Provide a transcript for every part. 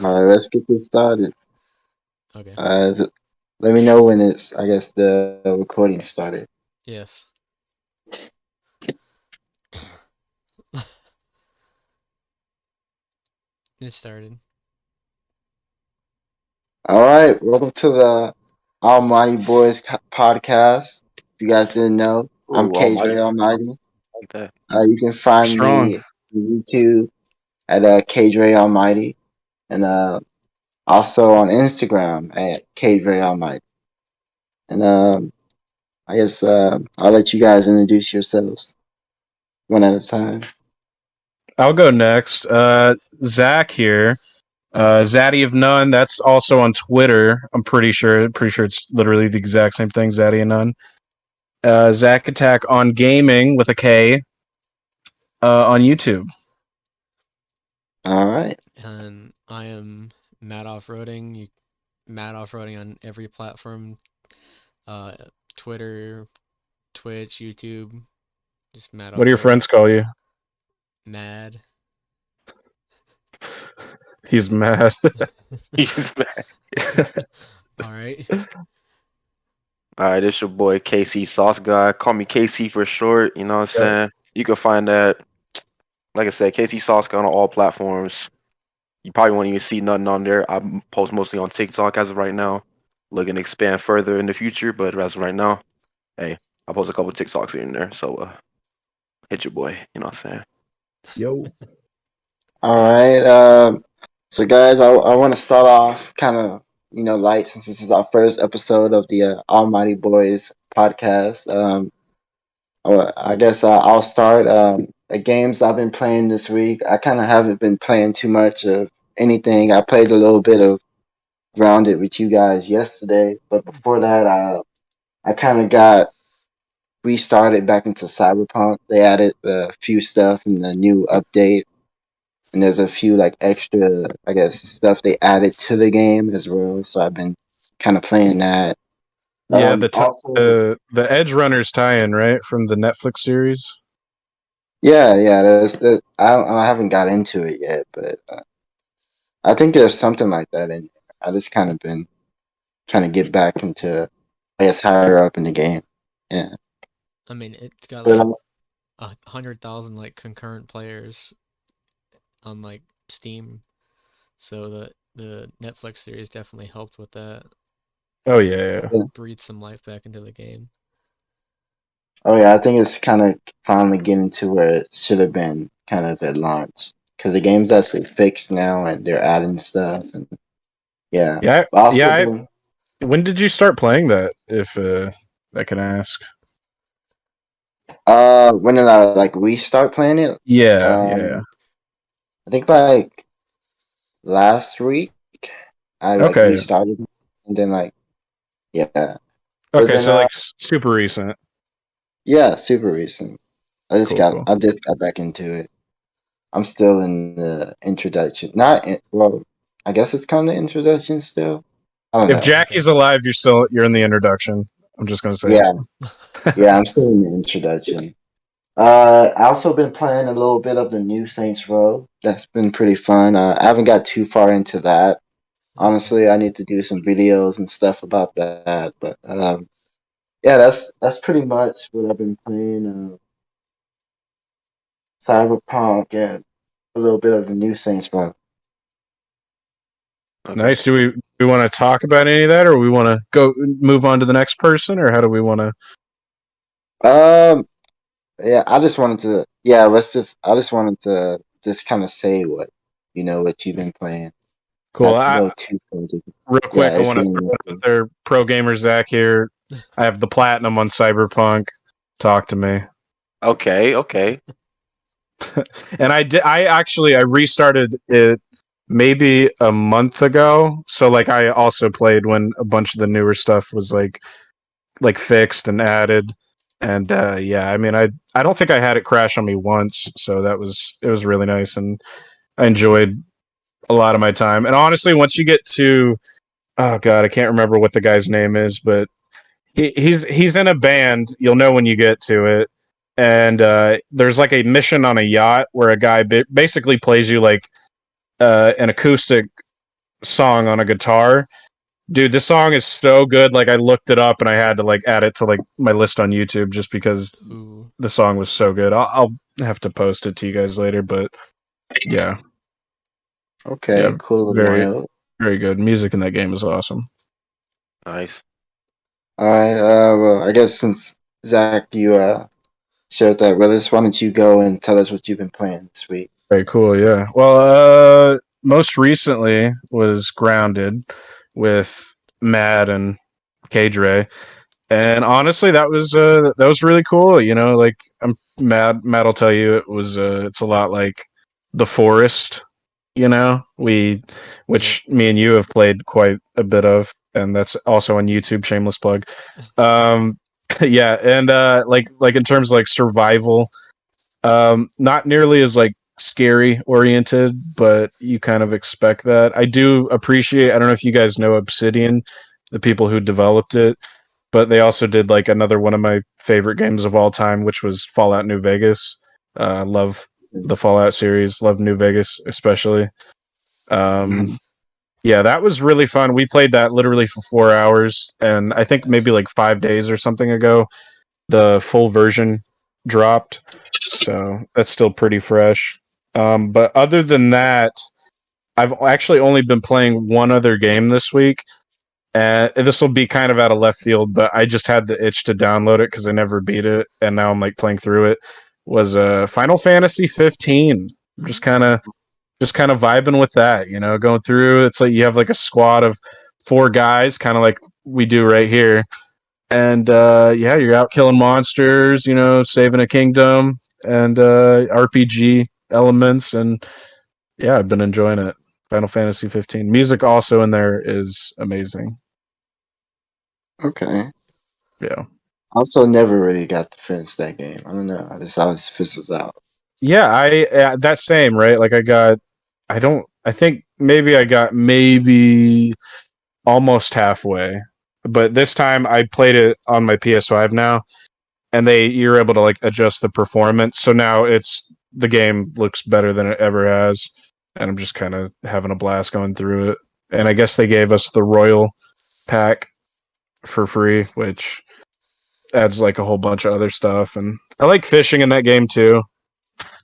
All right, let's get this started. Okay. Let me know when I guess the recording started. Yes. It started. All right, welcome to the Almighty Boys podcast. If you guys didn't know, I'm Ooh, K-dre almighty. Almighty. Like that. You can find Strong. me on YouTube at K-dre Almighty, and also on Instagram at K-dre Almighty. And I guess I'll let you guys introduce yourselves one at a time. I'll go next. Zach here. Zaddy of None. That's also on Twitter. I'm pretty sure. Pretty sure it's literally the exact same thing. Zaddy of None. Zach Attack on Gaming with a K. On YouTube. All right. And I am Matt Off-Roading. Matt Off-Roading on every platform. Uh, Twitter, Twitch, YouTube. Just Matt What do your Off-Roading. friends call you? Mad. He's mad. He's back. Alright. Alright, this your boy KC Sauce Guy. Call me KC for short, you know what I'm Yep. saying? You can find that, like I said, KC Sauce Guy on all platforms. You probably won't even see nothing on there. I post mostly on TikTok as of right now. Looking to expand further in the future, but as of right now, hey, I post a couple TikToks here and there. So hit your boy, you know what I'm saying? Yo. All right. So guys, I want to start off kind of light since this is our first episode of the Almighty Boys podcast. I guess I'll start. The games I've been playing this week, I kind of haven't been playing too much of anything. I played a little bit of Grounded with you guys yesterday, but before that, I kind of got restarted back into Cyberpunk. They added a few stuff in the new update. And there's a few like extra, I guess, stuff they added to the game as well. So I've been kind of playing that. Yeah, Also, the Edge Runners tie-in, right, from the Netflix series. yeah. I haven't got into it yet, but I think there's something like that in. I just kind of been trying to get back into, I guess, higher up in the game. Yeah, I mean, it's got but like I'm, 100,000 like concurrent players on like Steam. So the Netflix series definitely helped with that. Oh yeah. Breathe some life back into the game. oh yeah, I think it's kind of finally getting to where it should have been kind of at launch because the game's actually fixed now and they're adding stuff and yeah. Yeah. But also Yeah. been, When did you start playing that? If I can ask. when did I like restart playing it? Yeah. I think like last week I like Okay. restarted and then like yeah. But Okay, then so like super recent. yeah, super recent. Cool. I just got back into it. I'm still in the introduction. Not in, well, I guess it's kind of introduction still. I don't If know. Jackie's alive, you're in the introduction. I'm just gonna say Yeah, it. yeah, I'm still in the introduction. I also been playing a little bit of the new Saints Row. That's been pretty fun. I haven't got too far into that. Honestly, I need to do some videos and stuff about that. But yeah, that's pretty much what I've been playing. Cyberpunk and a little bit of the new Saints Row. Okay. Nice. Do we want to talk about any of that, or we want to go move on to the next person, or how do we want to? Um, yeah, I just wanted to. Yeah, I just wanted to just kind of say what you've been playing. Cool. Not to go too far. Real Yeah, quick, I if want you to want throw out to. there, Pro Gamer Zach here. I have the platinum on Cyberpunk. Talk to me. Okay. And I restarted it maybe a month ago. So like I also played when a bunch of the newer stuff was like fixed and added. And yeah, I mean I don't think I had it crash on me once, so it was really nice and I enjoyed a lot of my time. And honestly, once you get to oh god, I can't remember what the guy's name is, but he's in a band. You'll know when you get to it. And there's like a mission on a yacht where a guy basically plays you like an acoustic song on a guitar. Dude, this song is so good. Like I looked it up and I had to like add it to like my list on YouTube just because Ooh. the song was so good. I'll have to post it to you guys later, but yeah, yeah, Okay, cool, very Mario. very good. Music in that game is awesome. Nice. All right. Well, I guess since Zach, you shared that with us, why don't you go and tell us what you've been playing this week? Very cool, yeah. Well, most recently was Grounded with Mad and K-dre. And honestly, that was really cool. You know, like I'm Matt will tell you it's a lot like The Forest. You know, Yep. which me and you have played quite a bit of, and that's also on YouTube. Shameless plug. Um, yeah, and like in terms of like survival, not nearly as like scary oriented, but you kind of expect that. I do appreciate. I don't know if you guys know Obsidian, the people who developed it, but they also did like another one of my favorite games of all time, which was Fallout New Vegas. Love the Fallout series. Love New Vegas especially. Um, Mhm. yeah, that was really fun. We played that literally for 4 hours, and I think maybe like 5 days or something ago, the full version dropped. So that's still pretty fresh. But other than that, I've actually only been playing one other game this week, and this will be kind of out of left field, but I just had the itch to download it because I never beat it, and now I'm like playing through it. Was Final Fantasy 15. Just kind of vibing with that, you know, going through. It's like you have like a squad of four guys, kind of like we do right here, and yeah, you're out killing monsters, you know, saving a kingdom, and RPG elements, and yeah, I've been enjoying it. Final Fantasy 15. Music also in there is amazing. Okay. Yeah. Also, never really got to finish that game. I don't know. I just always fizzles out. Yeah, I that same, right? Like I think maybe I got maybe almost halfway. But this time I played it on my PS5 now, and you're able to like adjust the performance. So now the game looks better than it ever has, and I'm just kind of having a blast going through it. And I guess they gave us the Royal pack for free, which adds like a whole bunch of other stuff. And I like fishing in that game too.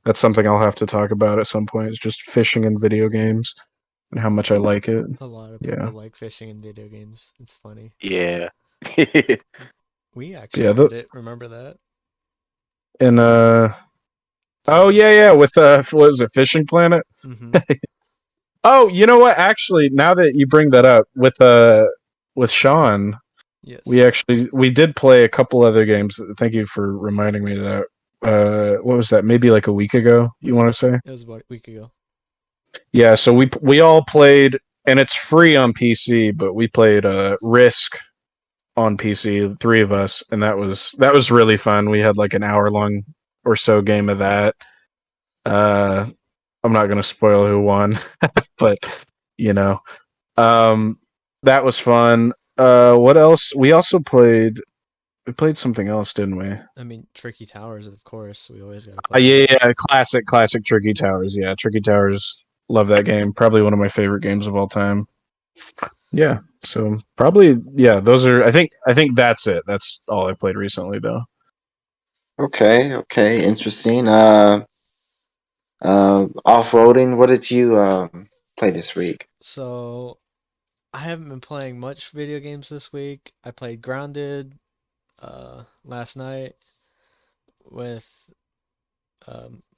That's something I'll have to talk about at some point. It's just fishing in video games and how much I like it. A lot of Yeah, people like fishing in video games. It's funny. Yeah. We yeah. actually did it. Remember that? And oh Uh, yeah, with what was it, Fishing Planet? mm-hmm. Oh, you know what? Actually, now that you bring that up, with Sean, Yes. we did play a couple other games. Thank you for reminding me of that. What was that? Maybe like a week ago. You want to say? It was about a week ago. Yeah. So we all played, and it's free on PC. But we played Risk on PC, three of us, and that was really fun. We had like an hour long or so game of that. Uh, I'm not gonna spoil who won, but you know, um, that was fun. What else? We played something else, didn't we? I mean, Tricky Towers, of course. We always gotta play Yeah, that. yeah, classic Tricky Towers. Yeah, Tricky Towers. Love that game. Probably one of my favorite games of all time. Yeah. So probably yeah. Those are. I think that's it. That's all I've played recently, though. Okay, okay, interesting. Off-roading. What did you play this week? So, I haven't been playing much video games this week. I played Grounded last night with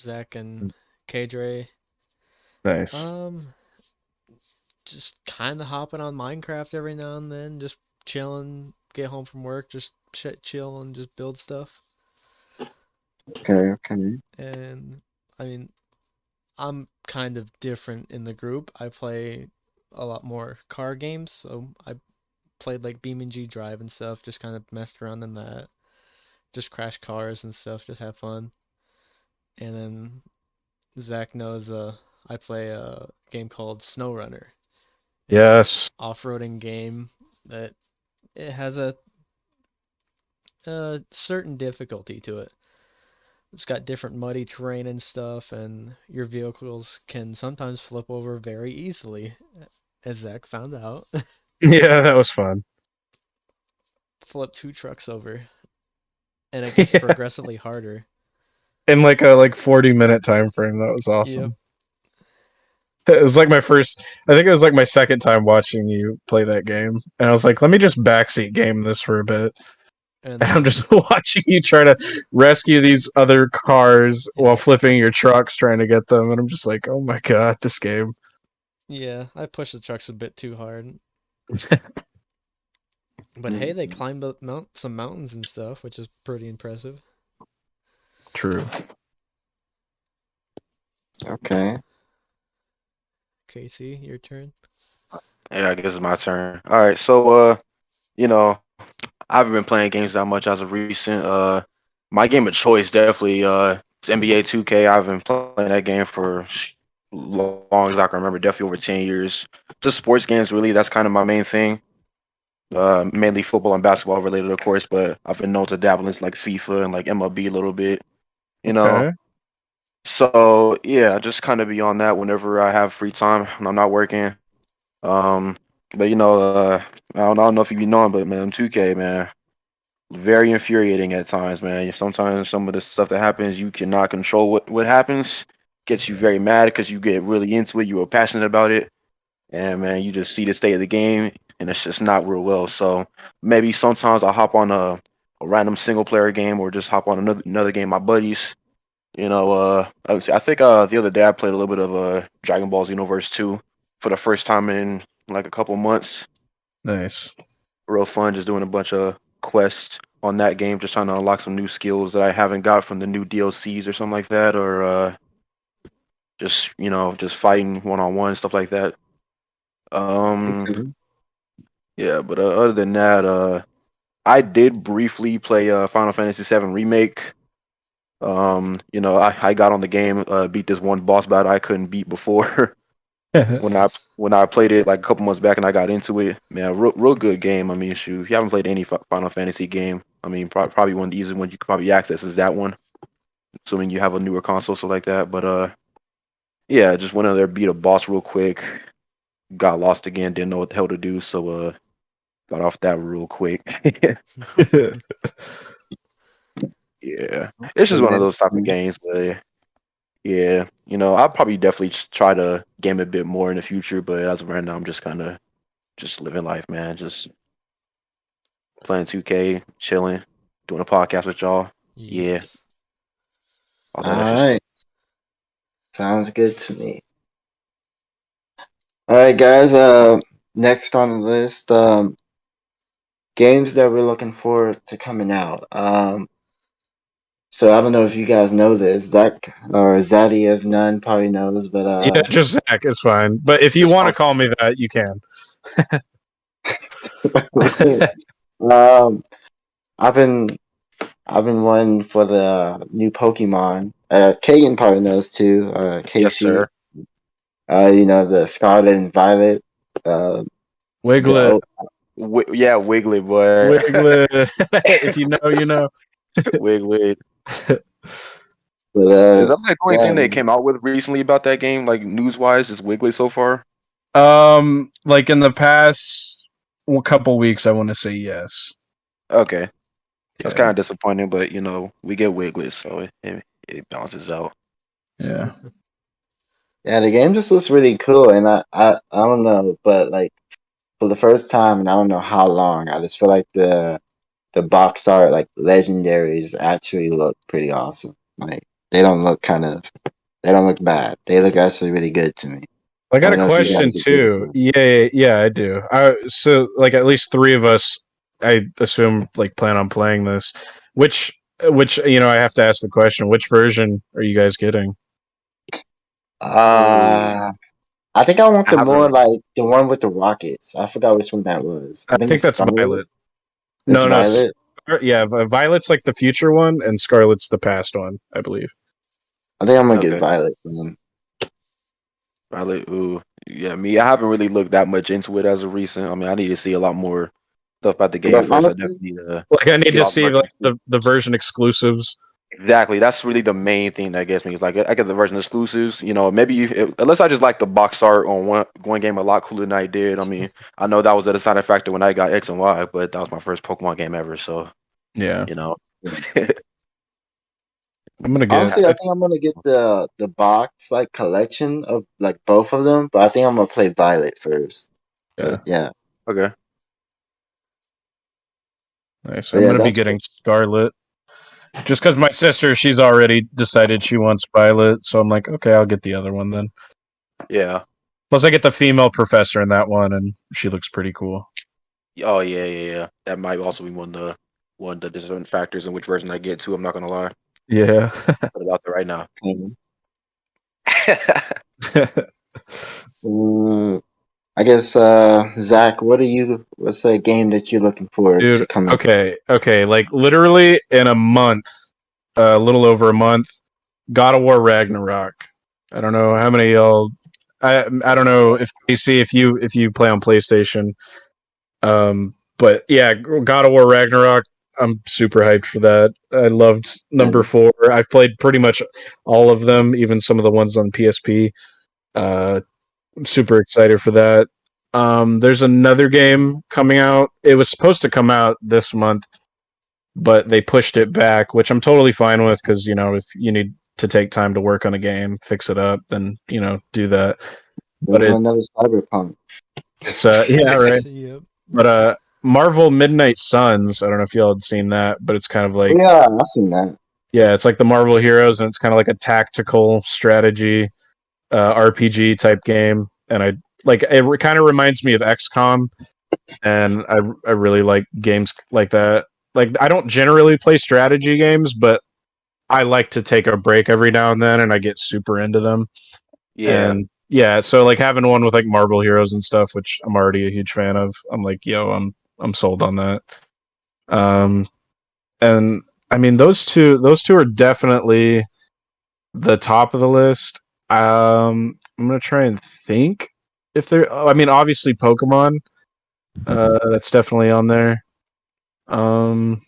Zach and K-dre. Nice. Um, just kind of hopping on Minecraft every now and then, just chilling, get home from work, just chill and just build stuff. Okay, okay. And I mean, I'm kind of different in the group. I play a lot more car games, so I played like BeamNG Drive and stuff, just kind of messed around in that, just crash cars and stuff, just have fun. And then Zach knows I play a game called SnowRunner. It's a Yes. off-roading game that it has a certain difficulty to it. It's got different muddy terrain and stuff, and your vehicles can sometimes flip over very easily. as Zach found out. Yeah, that was fun. Flip 2 trucks over, and it gets Yeah. progressively harder. In like a 40-minute time frame. That was Yep. awesome. It was like my first. I think it was like my second time watching you play that game, and I was like, let me just backseat game this for a bit. And And I'm then just watching you try to rescue these other cars while yeah, flipping your trucks, trying to get them. And I'm just like, oh my god, this game. yeah, I pushed the trucks a bit too hard. But hey, they Mm, climbed up some mountains and stuff, which is pretty impressive. True. okay. Casey, your turn. Yeah, I guess it's my turn. All right, so you know, I haven't been playing games that much as of recent. My game of choice definitely is NBA 2K. I've been playing that game for long as I can remember, definitely over 10 years. Just sports games, really. That's kind of my main thing. Mainly football and basketball related, of course, but I've been known to dabble into like FIFA and like MLB a little bit, you know. Okay. So yeah, I just kind of be on that whenever I have free time when I'm not working. Um, but I don't know if you be knowing, but man, 2K, man, very infuriating at times, man. Sometimes some of the stuff that happens, you cannot control what happens. Gets you very mad because you get really into it. You are passionate about it, and man, you just see the state of the game, and it's just not real well. So maybe sometimes I'll hop on a random single player game or just hop on another game with my buddies. I think the other day I played a little bit of Dragon Ball Xenoverse 2 for the first time in like a couple months. Nice. Real fun, just doing a bunch of quests on that game, just trying to unlock some new skills that I haven't got from the new DLCs or something like that, or just fighting one on one stuff like that. Um, Okay. yeah, but other than that, I did briefly play Final Fantasy VII Remake. I got on the game, beat this one boss battle I couldn't beat before. when I Nice. when I played it like a couple months back and I got into it, man, real good game. I mean, shoot, if you haven't played any Final Fantasy game, I mean, probably one of the easiest ones you could probably access is that one. Assuming you have a newer console, so like that. But yeah, just went in there, beat a boss real quick, got lost again, didn't know what the hell to do, so got off that real quick. Yeah, it's just one of Yeah. those type of games, but yeah, I'll probably definitely try to game a bit more in the future, but as of right now, I'm just kind of just living life, man. Just playing 2K, chilling, doing a podcast with y'all. Yeah, Yes. all All that extra stuff. right. Sounds good to me. All right, guys. Next on the list, games that we're looking forward to coming out. So I don't know if you guys know this, Zach or Zaddy, if none probably knows, but Yeah, just Zach is fine. But if you It's want to fun. call me that, you can. um, I've been I've been wanting for the new Pokemon. Kagan probably knows too. Yes, Casey. sir. The Scarlet and Violet. Uh, the Wiglet. o- Yeah, Wiggly boy. Wiglet. If you know, you know. Wiggly. but Is that the only yeah, thing they came out with recently about that game, like news wise, is Wiggly so far? Like in the past couple weeks, I want to say yes. Okay, that's kind Yeah. of disappointing, but we get Wiggly, so it balances out. Yeah. yeah, the game just looks really cool, and I don't know, but like for the first time, and I don't know how long, I just feel like the box art, like legendaries, actually look pretty awesome. Like they don't look they don't look bad. They look actually really good to me. I I got don't a know if you question guys agree with too. that. Yeah, I do. So like at least three of us, I assume, like plan on playing this. Which I have to ask the question. Which version are you guys getting? Ooh, Uh, I think I want I the more haven't. like the one with the rockets. I forgot which one that was. I I think think it's that's Scarlet. Violet. It's No, no. Violet. Yeah, Violet's like the future one, and Scarlet's the past one, I believe. I think I'm gonna get Okay, Violet then. probably. Ooh, yeah. Me, I haven't really looked that much into it as of recent. I mean, I need to see a lot more stuff about the game But first. I honestly, definitely need Like I need get to all the see like merchants. the version exclusives. Exactly. That's really the main thing that gets me. Is like I get the version exclusives. Maybe unless I just like the box art on one game a lot cooler than I did. I mean, I know that was a deciding factor when I got X and Y, but that was my first Pokemon game ever. So Yeah, you know, Yeah. I'm gonna get. Honestly, I think I'm gonna get the box like collection of like both of them, but I think I'm gonna play Violet first. Yeah, But yeah, okay. nice. but I'm yeah, gonna be that's getting cool. Scarlet just because my sister, she's already decided she wants Violet, so I'm like, okay, I'll get the other one then. Yeah. Plus, I get the female professor in that one, and she looks pretty cool. Oh yeah, yeah, yeah. That might also be one of the deciding factors in which version I get too. I'm not gonna lie. Yeah. Put it out there right now. Mhm. Mm, I guess Zach, what's a game that you're looking forward Dude, to come out? okay, like literally in a month, a little over a month, God of War Ragnarok. I don't know how many of y'all. I don't know if you see if you play on PlayStation. But yeah, God of War Ragnarok. I'm super hyped for that. I loved number Same. 4. I've played pretty much all of them, even some of the ones on PSP. Uh, I'm super excited for that. There's another game coming out. It was supposed to come out this month, but they pushed it back, which I'm totally fine with because if you need to take time to work on a game, fix it up, then do that. But Another Cyberpunk. it's yeah, right. Yep. But Marvel Midnight Suns. I don't know if y'all had seen that, but it's kind of Oh like yeah, I've seen that. yeah, it's like the Marvel Heroes, and it's kind of like a tactical strategy RPG type game, and I like it. Kind of reminds me of XCOM, and I really like games like that. Like I don't generally play strategy games, but I like to take a break every now and then, and I get super into them. Yeah. And yeah, so like having one with like Marvel Heroes and stuff, which I'm already a huge fan of. I'm like, yo, I'm sold on that. Um, and I mean those two are definitely the top of the list. I'm gonna try and think if there. I mean, obviously Pokemon. That's definitely on there. Um,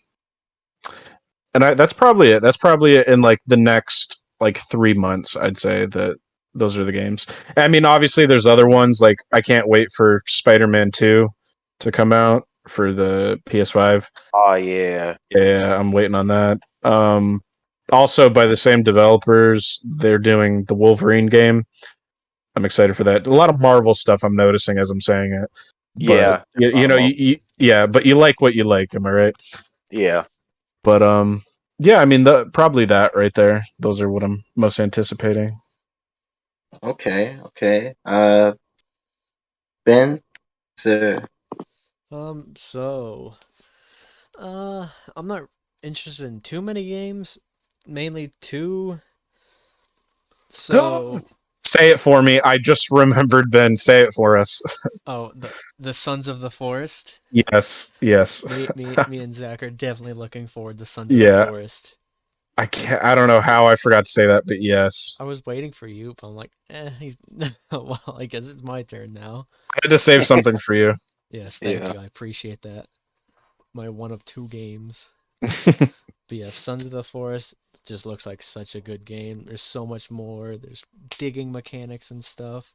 and that's probably it. That's probably it in like the next like 3 months. I'd say that those are the games. I mean, obviously there's other ones like I can't wait for Spider-Man 2 to come out for the PS5. Oh yeah. Yeah, I'm waiting on that. Also by the same developers, they're doing the Wolverine game. I'm excited for that. A lot of Marvel stuff I'm noticing as I'm saying it, but Yeah. yeah, but you like what you like. Am I right? Yeah. But yeah, I mean, probably that right there. Those are what I'm most anticipating. Okay, okay. Ben, so So, I'm not interested in too many games, mainly two. So, Say it for me. I just remembered. Ben, say it for us. oh, the Sons of the Forest. Yes, yes, Me and Zach are definitely looking forward to Sons of the yeah. Forest. I can't. I don't know how I forgot to say that, but yes, I was waiting for you, but I'm like, he's well, I guess it's my turn now. I had to save something for you. Yes, thank Yeah. you. I appreciate that. My one of two games. But yeah, Sons of the Forest just looks like such a good game. There's so much more. There's digging mechanics and stuff.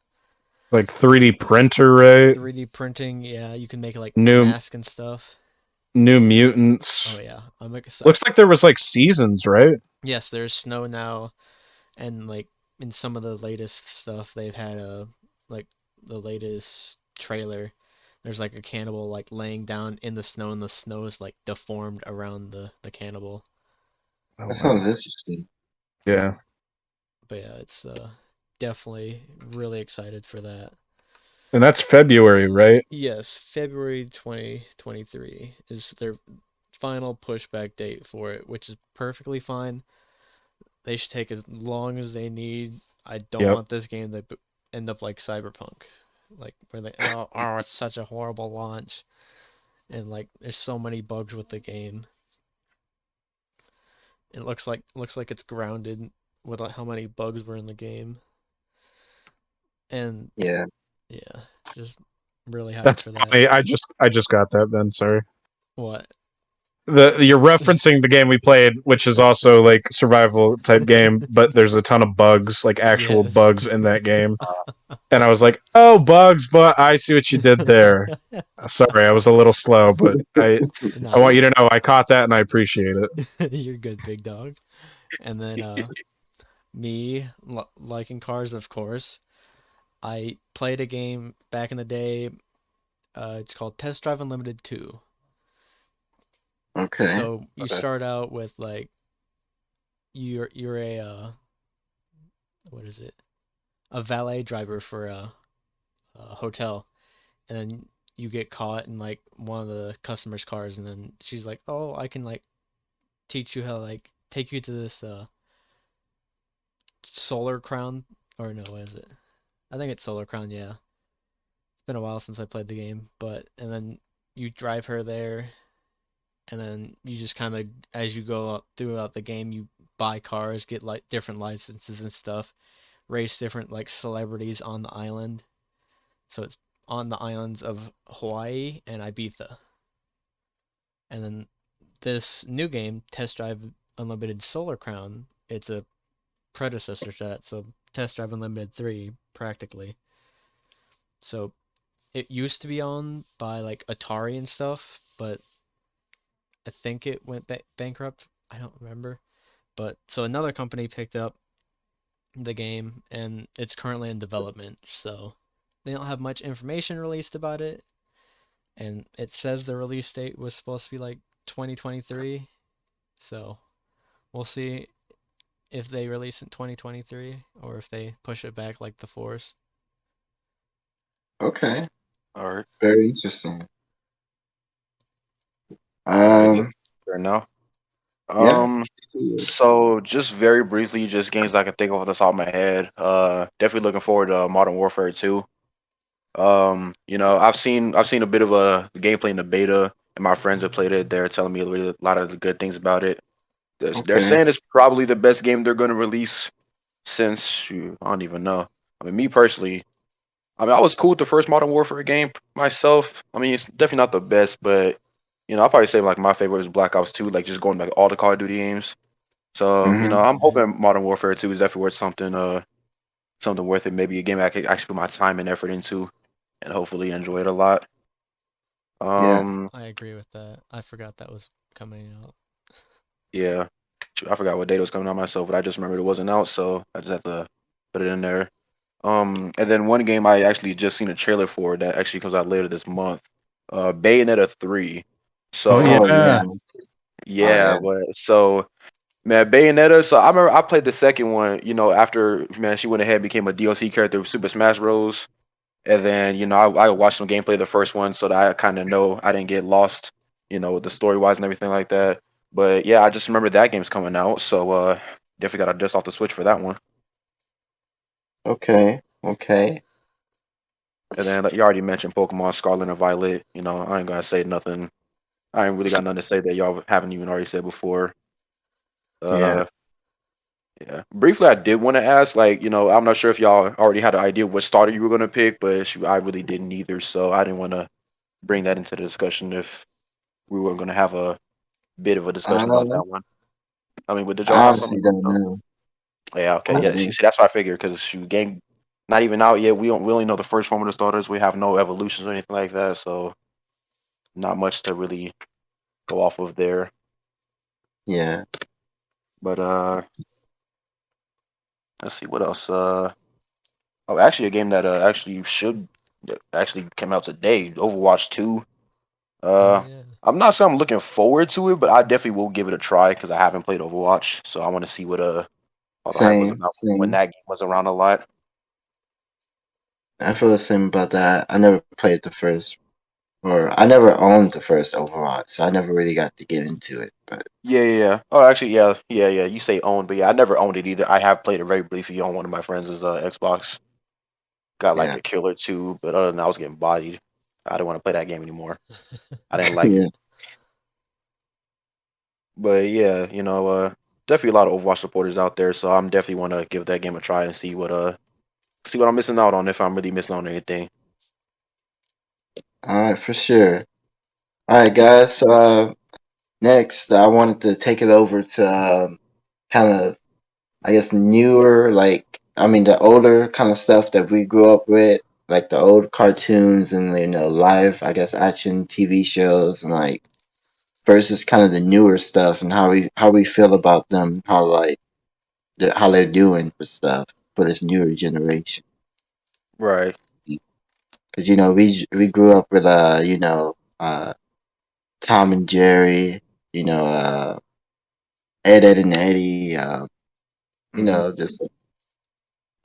Like 3D printer, right? 3D printing, yeah, you can make like New mask and stuff. New Oh Mutants. yeah, I'm excited. Looks like there was like seasons, right? Yes, there's snow now, and like in some of the latest stuff, they've had like the latest trailer. There's like a cannibal like laying down in the snow, and the snow is like deformed around the cannibal. Oh that wow. sounds interesting. Yeah. But yeah, it's definitely really excited for that. And that's February, right? Yes, February 2023 is their final pushback date for it, which is perfectly fine. They should take as long as they need. I don't Yep. want this game to end up like Cyberpunk, like where oh it's such a horrible launch, and like there's so many bugs with the game. It looks like it's grounded with like, how many bugs were in the game, and Yeah. yeah, just really hyped That's for that. funny. I just got that, Ben. Sorry. What? You're referencing the game we played, which is also like survival type game, but there's a ton of bugs, like actual Yes. bugs in that game. And I was like, "Oh, bugs!" But I see what you did there. Sorry, I was a little slow, but I Nah, want you to know I caught that and I appreciate it. you're good, big dog. And then me liking cars, of course. I played a game back in the day. It's called Test Drive Unlimited 2. Okay. So you Okay. start out with like you're a what is it? A valet driver for a hotel, and then you get caught in like one of the customers' cars, and then she's like, "Oh, I can like teach you how like take you to this solar crown or no, what is it? I think it's solar crown. Yeah, it's been a while since I played the game, but and then you drive her there, and then you just kind of as you go up throughout the game, you buy cars, get like different licenses and stuff, race different like celebrities on the island. So it's on the islands of Hawaii and Ibiza. And then this new game, Test Drive Unlimited Solar Crown, it's a predecessor to that. So Test Drive Unlimited 3, practically. So it used to be owned by like Atari and stuff, but I think it went bankrupt. I don't remember. But so another company picked up the game and it's currently in development. So they don't have much information released about it. And it says the release date was supposed to be like 2023. So we'll see if they release in 2023 or if they push it back like the Forest. Okay. All right. Very interesting. All right. Yeah. Um, Fair enough. yeah. Um. So just very briefly, just games I can think of off the top of my head. Definitely looking forward to Modern Warfare 2. I've seen a bit of a gameplay in the beta, and my friends have played it. They're telling me a lot of the good things about it. They're Okay. saying it's probably the best game they're going to release since I don't even know. I mean, me personally, I mean, I was cool with the first Modern Warfare game myself. I mean, it's definitely not the best, but I'll probably say like my favorite was Black Ops 2, like just going back all the Call of Duty games. So, Mm-hmm. I'm Mm-hmm. hoping Modern Warfare 2 is definitely worth something worth it. Maybe a game I could actually put my time and effort into and hopefully enjoy it a lot. Yeah. Um, I agree with that. I forgot that was coming out. yeah. I forgot what date it was coming out myself, but I just remembered it wasn't out, so I just have to put it in there. And then one game I actually just seen a trailer for that actually comes out later this month. Bayonetta 3. Oh So, Oh yeah. yeah. Oh yeah, yeah. but so man, Bayonetta. So I remember I played the second one. After man, she went ahead and became a DLC character of Super Smash Bros. And then I watched some gameplay of the first one, so that I kind of know I didn't get lost, with the story wise and everything like that. But yeah, I just remember that game's coming out, so definitely got to dust off the Switch for that one. Okay. Okay. And then like, you already mentioned Pokemon Scarlet and Violet. I ain't gonna say nothing. I ain't really got nothing to say that y'all haven't even already said before. Yeah. Uh, Yeah. Briefly, I did want to ask, like, I'm not sure if y'all already had an idea what starter you were going to pick, but shoot, I really didn't either. So I didn't want to bring that into the discussion if we were going to have a bit of a discussion about Uh, that one. I mean, did y'all I have honestly something? don't know. Yeah, okay. Yeah, Uh, see, that's what I figured because shoot, game not even out yet. We only know the first form of the starters. We have no evolutions or anything like that. So not much to really go off of there. yeah. But let's see what else. Oh, actually, a game that actually should that actually came out today, Overwatch 2. Oh Uh, yeah. I'm not saying I'm looking forward to it, but I definitely will give it a try because I haven't played Overwatch, so I want to see what all the hype was Same. about when Same. that game was around a lot. I feel the same about that. I never played the first, or I never owned the first Overwatch, so I never really got to get into it. But Yeah, yeah, yeah. Oh, actually, yeah, yeah, yeah. You say owned, but yeah, I never owned it either. I have played it very briefly on one of my friends' Xbox. Got like yeah. a kill or two, but other than that, I was getting bodied. I didn't want to play that game anymore. I didn't like Yeah. it. But yeah, definitely a lot of Overwatch supporters out there, so I'm definitely want to give that game a try and see what I'm missing out on if I'm really missing on anything. All right, for sure. All right, guys. So next, I wanted to take it over to kind of, I guess, newer, like, I mean, the older kind of stuff that we grew up with, like the old cartoons and, live, I guess, action TV shows, and like, versus kind of the newer stuff and how we feel about them, how like how they're doing for stuff for this newer generation. Right. Because we grew up with Tom and Jerry, Ed and Eddie, Hmm. just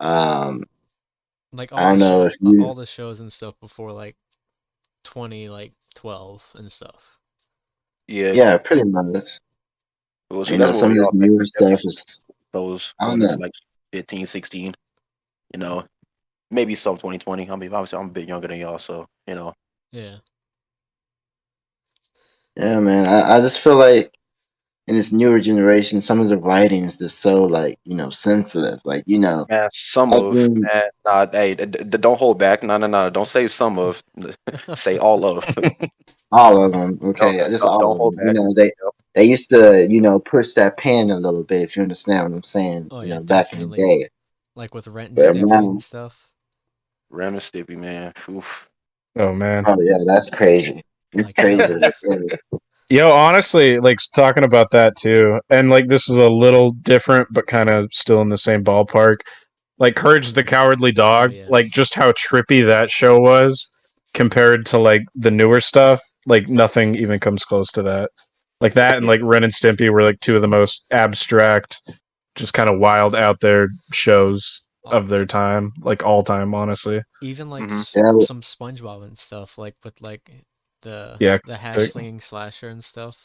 um Like I don't know if you all the shows and stuff before like 2012 and stuff. Yeah. yeah, pretty much. Well, shoot, that's what Some of we this all newer stuff is those I don't going into know. like 15, 16. You know, maybe some 2020. I mean, obviously, I'm a bit younger than y'all, so Yeah. Yeah, man. I just feel like in this newer generation, some of the writing is just so like, sensitive. Like, Man, some I of mean, man, nah, hey, don't hold back. No, no, no, don't say some of. Say all of. all of them, Don't, okay, just don't all of hold them. back. Yep. They used to, push that pen a little bit, if you understand what I'm saying, Oh yeah, back in the definitely. day. Like with Rent and But Stimpy and now, stuff. Ram and Stippy, man. Oof. Oh man. oh yeah, that's crazy. It's Like that crazy. was Yo, honestly, like talking about that too, and like this is a little different, but kind of still in the same ballpark. Like Courage the Cowardly oh Dog, like yes. just how trippy that show was compared to like the newer stuff. Like nothing even comes close to that. Like that and Yeah. like Ren and Stimpy were like two of the most abstract, just kind of wild out there shows Uh, of their time, like all time, honestly. Even like Hmm. Yeah, some SpongeBob and stuff, like with like Yeah, the hash classic. slinging slasher and stuff.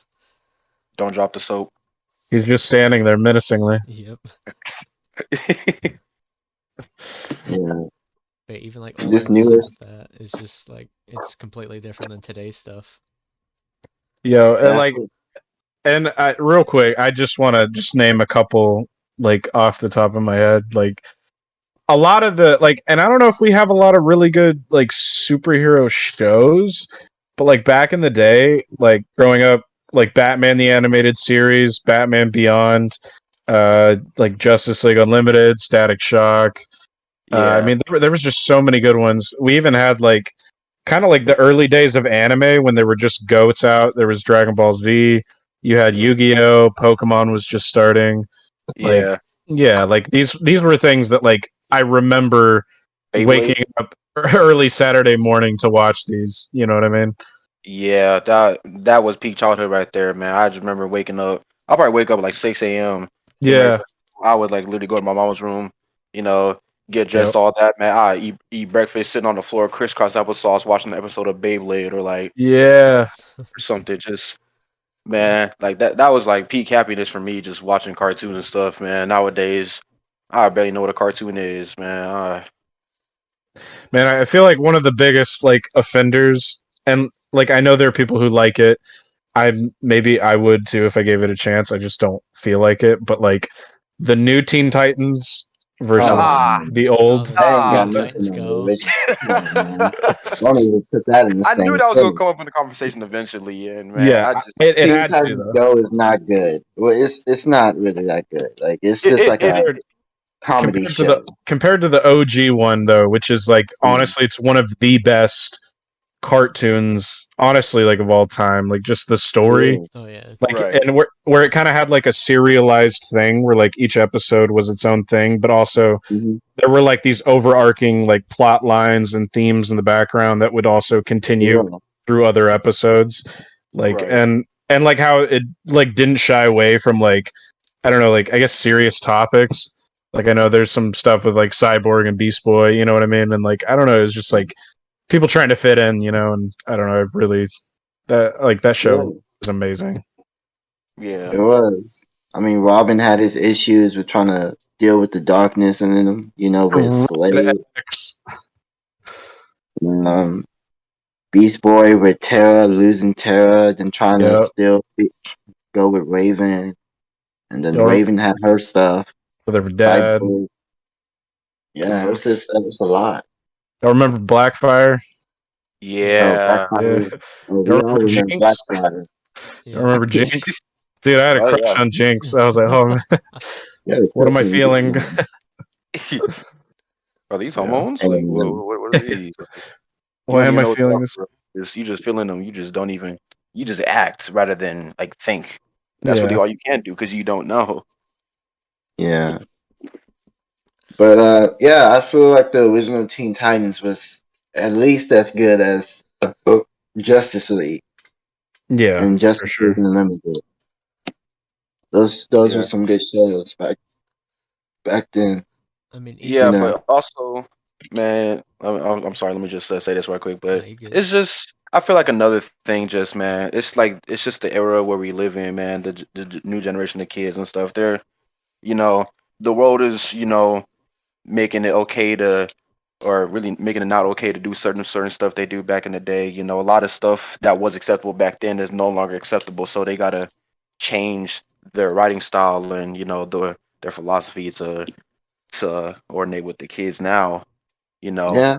Don't drop the soap. He's just standing there menacingly. Yep. yeah. But even like older This and stuff like newest, that is just like it's completely different than today's stuff. Yo, and yeah, like, and real quick, I just want to just name a couple like off the top of my head, like a lot of the like, and I don't know if we have a lot of really good like superhero shows, but like back in the day, like growing up, like Batman the animated series, Batman Beyond, like Justice League Unlimited, Static Shock. I Yeah. mean, there was just so many good ones. We even had like kind of like the early days of anime when there were just goats out. There was Dragon Ball Z. You had Mhm. Yu Gi Oh. Pokemon was just starting. Like, Yeah. yeah, like these were things that like I remember Beyblade. waking up early Saturday morning to watch these. You know what I mean? Yeah, that was peak childhood right there, man. I just remember waking up. I'll probably wake up at like 6 a.m. getting ready Yeah. for. I would like literally go to my mom's room, you know, get dressed, Yep. all that, man. I eat breakfast, sitting on the floor, crisscross applesauce, watching an episode of Beyblade or like Yeah. or something. Just man, like that was like peak happiness for me, just watching cartoons and stuff, man. Nowadays, I barely know what a cartoon is, man. Man, I feel like one of the biggest like offenders, and like I know there are people who like it. I maybe I would too if I gave it a chance. I just don't feel like it. But like the new Teen Titans versus oh Ah, man, the Oh, old. the that ain't got ah. Teen nothing Titans on the Go. original. Come on, man. Don't even put that in the I knew same that was gonna sentence. come up in the conversation eventually, and man, Yeah, I just it Teen had to Titans though. Go is not good. Well, it's not really that good. Like it's it just it, like it a Compared comedy compared to show. the OG one though, which is like Mm, honestly, it's one of the best cartoons, honestly, like of all time. Like just the story, yeah. Oh yeah. like right, and where it kind of had like a serialized thing where like each episode was its own thing, but also Hmm. there were like these overarching like plot lines and themes in the background that would also continue Yeah. through other episodes, like right. and like how it like didn't shy away from like I don't know, like I guess serious topics. Like I know there's some stuff with like Cyborg and Beast Boy, you know what I mean? And like I don't know, it's just like people trying to fit in, and I don't know, I really that like that show Yeah. is amazing. Yeah, It was. I mean, Robin had his issues with trying to deal with the darkness in him, with Red Slade. X. Um, Beast Boy with Terra, losing Terra, then trying to Yeah. still go with Raven. And then Or Raven had her stuff. their dad. Cyborg. Yeah, hmm, it was a lot. I remember Blackfire. Oh, yeah. Yeah. Blackfire. Oh, You we all remember remember Jinx? Blackfire. Yeah. Remember Jinx? Dude, I had a Oh crush yeah. on Jinx. I was like, oh man, Yeah, what am I especially in this feeling? one. Are these Yeah. hormones? Like, And what are these? You Why don't am even I know what they feeling are. this? Bro. You just feeling them. You just don't even. You just act rather than like think. That's really Yeah. all you can do because you don't know. yeah, but yeah, I feel like the original Teen Titans was at least as good as Justice League Yeah, and for Justice League sure. Unlimited. Those were Yeah. some good shows back then. I mean, You Yeah, even know, but also, man, I'm sorry. Let me just say this right quick. no, But you good. it's just, I feel like another thing. Just man, it's like it's just the era where we live in, man. The new generation of kids and stuff. They're, you know, the world is, making it okay to, or really making it not okay to do certain stuff they do back in the day. A lot of stuff that was acceptable back then is no longer acceptable. So they gotta change their writing style and their philosophy to coordinate with the kids now. You know, yeah,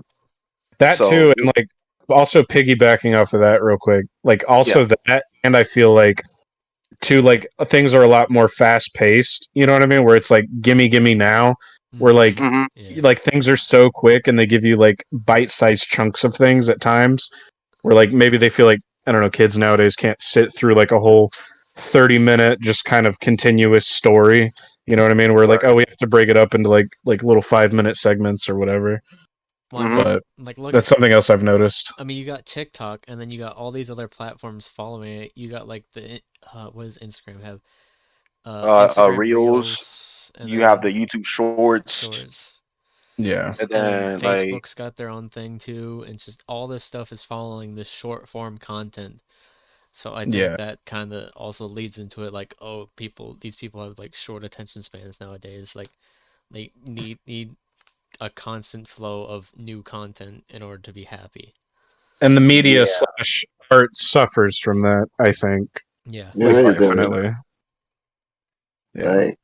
That so too, and like also piggybacking off of that real quick, like yeah, also that, and I feel like too, like things are a lot more fast paced. You know what I mean? Where it's like gimme, gimme now. Where Mm-hmm. hmm Yeah. like things are so quick, and they give you like bite sized chunks of things at times. Where like maybe they feel like I don't know, kids nowadays can't sit through like a whole 30-minute just kind of continuous story. You know what I mean? Where like, right, oh, we have to break it up into like little 5-minute segments or whatever. Well, I hmm mean, But like, look that's at. something else I've noticed. I mean, you got TikTok, and then you got all these other platforms following it. You got like what does Instagram have? Instagram Reels. Reels, and You have the then YouTube Shorts, Shorts, Yeah. and and then then like Facebook's got their own thing too. And it's just all this stuff is following this short form content. So I think Yeah. that kind of also leads into it, like, oh, these people have like short attention spans nowadays. Like, they need a constant flow of new content in order to be happy. And the media yeah, slash art suffers from that, I think. Yeah. it Like really does. definitely. Yeah. Like,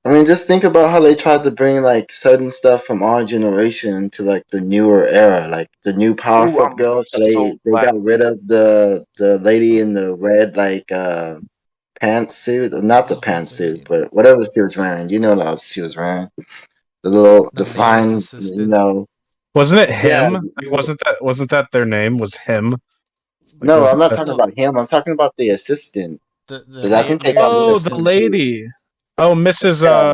I mean, just think about how they tried to bring like certain stuff from our generation to like the newer era, like the new ooh, Powerpuff I'm Girls. How so they glad. got rid of the lady in the red like pantsuit, or not the Oh, what's her pantsuit, name? but whatever she was wearing. You know what she was wearing. The little The mayor's defined, assistant. Wasn't it yeah. him? Like, wasn't that their name? Was him? Like No, was I'm not that talking No, about him. I'm talking about the assistant the because I think they mayor's got rid Oh, of the assistant. him too. lady. Oh, Mrs. Yeah,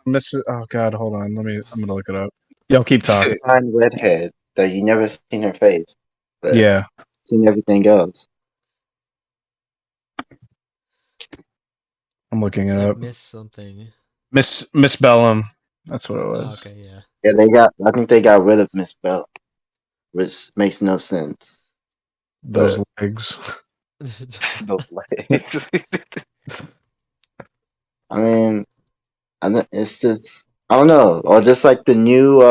Mrs. Oh God, hold on. I'm gonna look it up. Y'all keep talking. Defined redhead that you never seen her face, but Yeah, seen everything else. I'm looking It's it like up. Miss something. Miss Bellum. That's what it Oh, was. okay, yeah. Yeah, they got. I think they got rid of Miss Bell, which makes no sense. Those But legs. those legs. I mean, it's just I don't know, or just like the new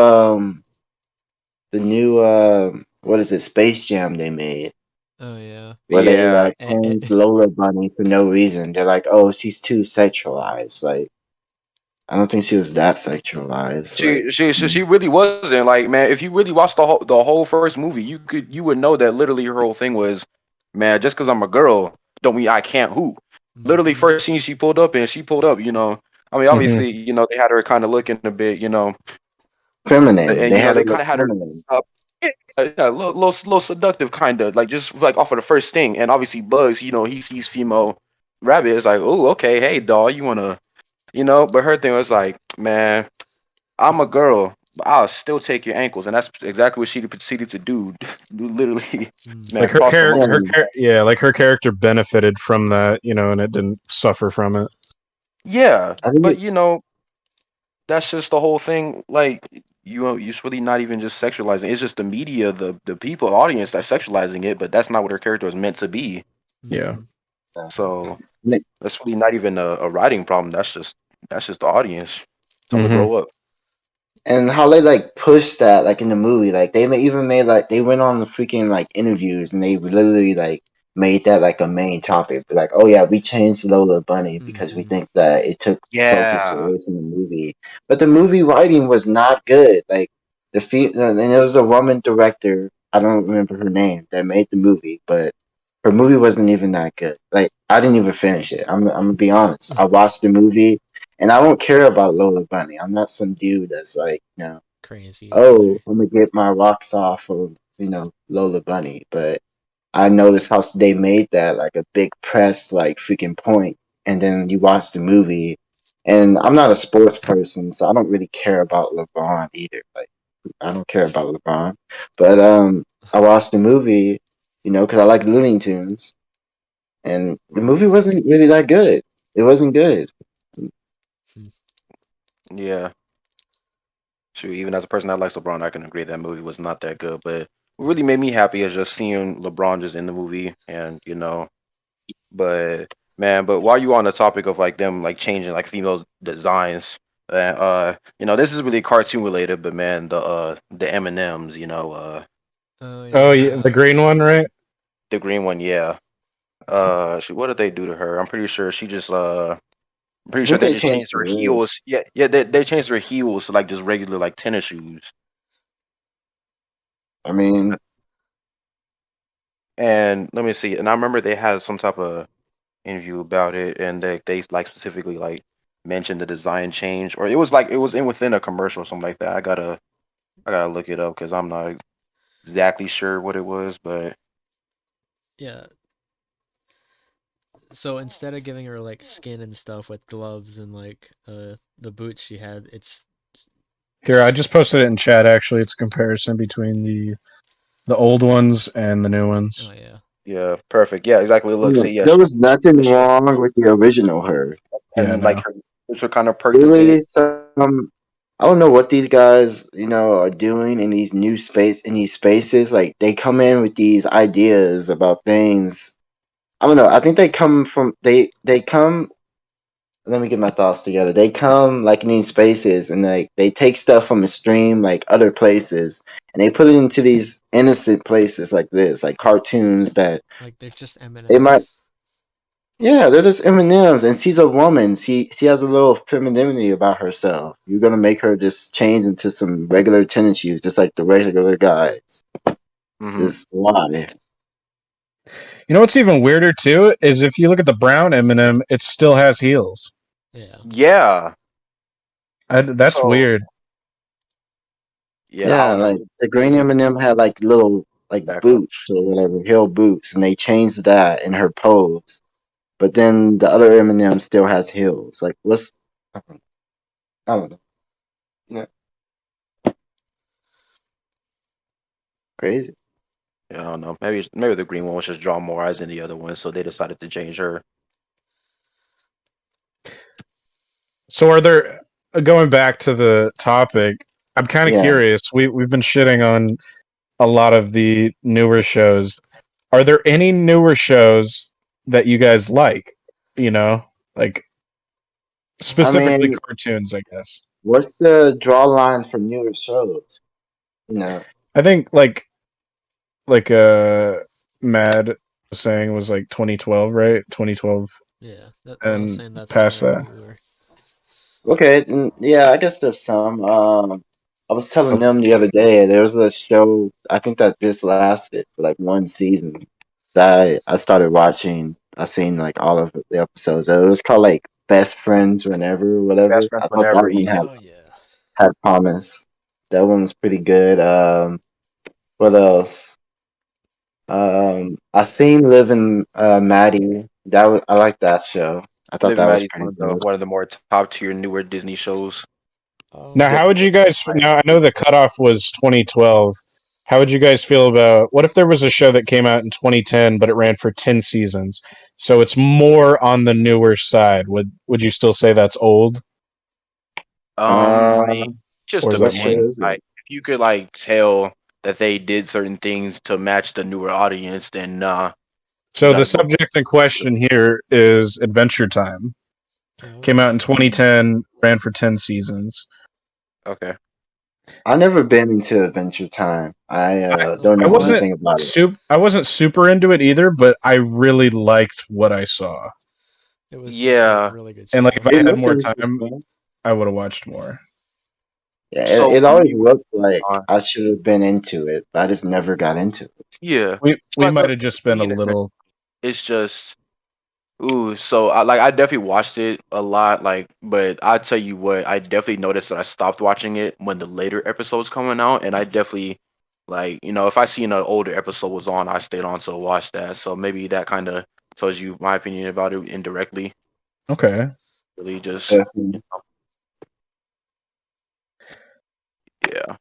what is it, Space Jam they made, Oh yeah. where they Yeah, like changed Lola Bunny for no reason. They're like, oh, she's too sexualized. Like, I don't think she was that sexualized. Like, she really wasn't like, man. If you really watched the whole first movie, you would know that literally her whole thing was, man. Just because I'm a girl, don't mean I can't hoop. Literally, Mm-hmm. first scene she pulled up and she pulled up. I mean, Hmm. obviously, they had her kind of looking a bit, feminine. and They had her they look kind of had her feminine. up, yeah, a little seductive, kind of like just like off of the first thing. And obviously, Bugs, he sees female rabbit. It's like, oh, okay, hey, doll, you wanna, But her thing was like, man. I'm a girl, but I'll still take your ankles, and that's exactly what she proceeded to do. Literally, Like man, Mm-hmm. her cross the character, line. Yeah, yeah, like her character benefited from that, and it didn't suffer from it. Yeah, I think but that's just the whole thing. Like you're really not even just sexualizing. It's just the media, the people, audience that's sexualizing it. But that's not what her character was meant to be. Yeah. Mm-hmm. So it. that's really not even a writing problem. That's just the audience. Tell them to Hmm. grow up. And how they like pushed that like in the movie, like even made like they went on the freaking like interviews and they literally like made that like a main topic. Like, oh yeah, we changed Lola Bunny because we Mm-hmm. think that it took focus Yeah. away from the movie. But the movie writing was not good. Like and it was a woman director. I don't remember her name that made the movie, but her movie wasn't even that good. Like I didn't even finish it. I'm gonna be honest. I watched the movie, and I don't care about Lola Bunny. I'm not some dude that's like, Crazy about oh, her. I'm gonna get my rocks off of Lola Bunny. But I noticed how they made that like a big press like freaking point, and then you watch the movie, and I'm not a sports person, so I don't really care about LeBron either. Like I don't care about LeBron, but I watched the movie, because I like Looney Tunes, and the Hmm. movie wasn't really that good. It wasn't good. Hmm. Yeah. True. Even as a person that likes LeBron, I can agree that movie was not that good. But what really made me happy is just seeing LeBron just in the movie, and But man, but while you on the topic of like them like changing like female designs, this is really cartoon related, but man, the M and M's, Oh Oh yeah, yeah. the green one, right? the green one, yeah. What did they do to her? I'm pretty I sure think they they just changed changed the her heels. rules. Yeah, yeah, they changed her heels to like just regular like tennis shoes. I mean, And let me see. And I remember they had some type of interview about it, and they like specifically like mentioned the design change, or it was in within a commercial or something like that. I gotta look it up because I'm not exactly sure what it was, but Yeah. So instead of giving her like skin and stuff with gloves and like the boots she had, it's Here, I just just posted it in chat. Actually, it's a comparison between the old ones and the new oh ones. yeah. yeah, perfect. Yeah, exactly. Look, see, yeah, there was nothing she had, wrong with the original her. Yeah, and like no. her lips were kind of perked a bit. Really, I don't know what these guys, are doing in these spaces. Like they come in with these ideas about things. I don't know. I think they come from they come. Let me get my thoughts together. They come like in these spaces and like they take stuff from the stream, like other places, and they put it into these innocent places like this, like cartoons that Like they're just they might. M&Ms. Yeah, they're just M&Ms, and she's a woman. She has a little femininity about herself. You're gonna make her just change into some regular tennis shoes, just like the regular guys. Hmm. Just why? You know what's even weirder too is if you look at the brown M&M, it still has heels. Yeah. Yeah. That's So weird. yeah, I Yeah, don't know. like the green M&M had like little like Backup. boots or whatever, heel boots, and they changed that in her pose. But then the other M&M still has heels. Like what's I don't know. Yeah, crazy. Yeah, I don't know. Maybe the green one was just drawn more eyes than the other one, so they decided to change her. So are there going back to the topic? I'm kind of Yeah. curious. We've been shitting on a lot of the newer shows. Are there any newer shows that you guys like? You know, like I specifically mean, cartoons, I guess. what's the draw line for newer shows? You know, I think like Mad was saying was like 2012, right? 2012 Yeah. I was and saying that's past more that. newer. okay, yeah, I guess there's some. I was telling Oh, them the other day there was a show. I think that this lasted for like one season that I started watching. I seen like all of the episodes. It was called like Best Friends Whenever, Best whatever. friends I thought whenever, that one yeah. Oh yeah. had promise. That one was pretty good. What else? I seen Living Maddie. I like that show. I thought Living that was Maddie's pretty good. one of the more top tier newer Disney shows. now, how would Definitely. you guys? Now, I know the cutoff was 2012. How would you guys feel about what if there was a show that came out in 2010, but it ran for 10 seasons? So it's more on the newer side. Would you still say that's old, I Uh, mean, just or is that what more? show depends. is it? Like, if you could like tell that they did certain things to match the newer audience, then you So got the to go. subject in question here is Adventure Time. Came out in Oh. 2010, ran for 10 seasons. Okay. I never been into Adventure Time. I I, Oh don't I know really? wasn't anything about it. I wasn't super into it either, but I really liked what I saw. It was like a Yeah. really good And like if show. I It had looked more time, interesting. I would have watched more. Yeah, So it for always me, looked like uh, I should have been into it, but I just never got into it. yeah. We So like, might look, have just for been a me, little. it's just ooh. So I definitely watched it a lot. But I tell you what, I definitely noticed that I stopped watching it when the later episodes coming out, and I definitely if I seen an older episode was on, I stayed on to watch that. So maybe that kind of tells you my opinion about it indirectly. Okay. Really, just Definitely. yeah.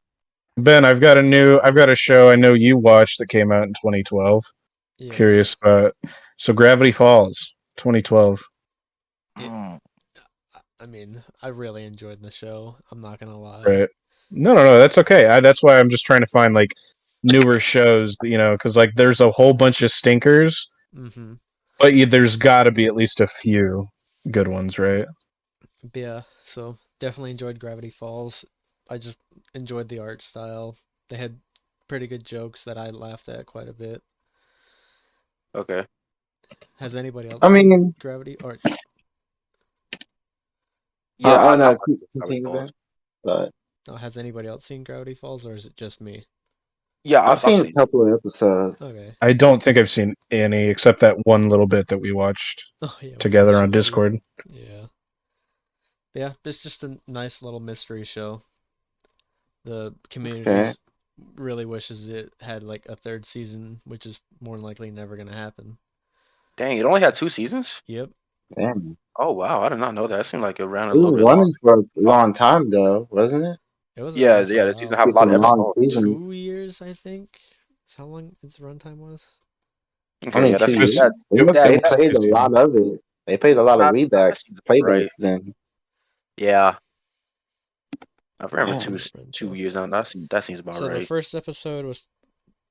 Ben, I've got a show I know you watched that came out in 2012. Yes. Curious about. So Gravity Falls, 2012, It, Mm. I mean, I really enjoyed the show. I'm not gonna lie. right? No, that's okay. That's why I'm just trying to find like newer shows, because like there's a whole bunch of stinkers, Mm-hmm. but there's got to be at least a few good ones, right? But yeah, so definitely enjoyed Gravity Falls. I just enjoyed the art style. They had pretty good jokes that I laughed at quite a bit. Okay. Has anybody else I seen mean, Gravity? Or Yeah, I don't I know. watched Gravity Continue, Falls. Ben. But no, has anybody else seen Gravity Falls, or is it just me? Yeah, I've I've seen a seen. couple of episodes. Okay. I don't think I've seen any except that one little bit that we watched Oh yeah, with the together on shorty. Discord. Yeah. But yeah, it's just a nice little mystery show. The Okay. communities really wishes it had like a third season, which is more than likely never gonna happen. Dang, it only had 2 seasons. Yep. Damn. Oh wow, I did not know that. It seemed like it ran a It little was bit long. running for a long time though, wasn't it? It was Yeah, around for yeah, a the season while. have a It's lot of some long episodes. 2 seasons. years, I think. Is how long its runtime was. Okay, Only yeah, two It was years. They it, must it they that was played two a seasons. lot of it. They played a lot of that rebags, seems right. playbacks then. Yeah, I remember Let two Damn. me run to two it. years now. That seems about So the right. first episode was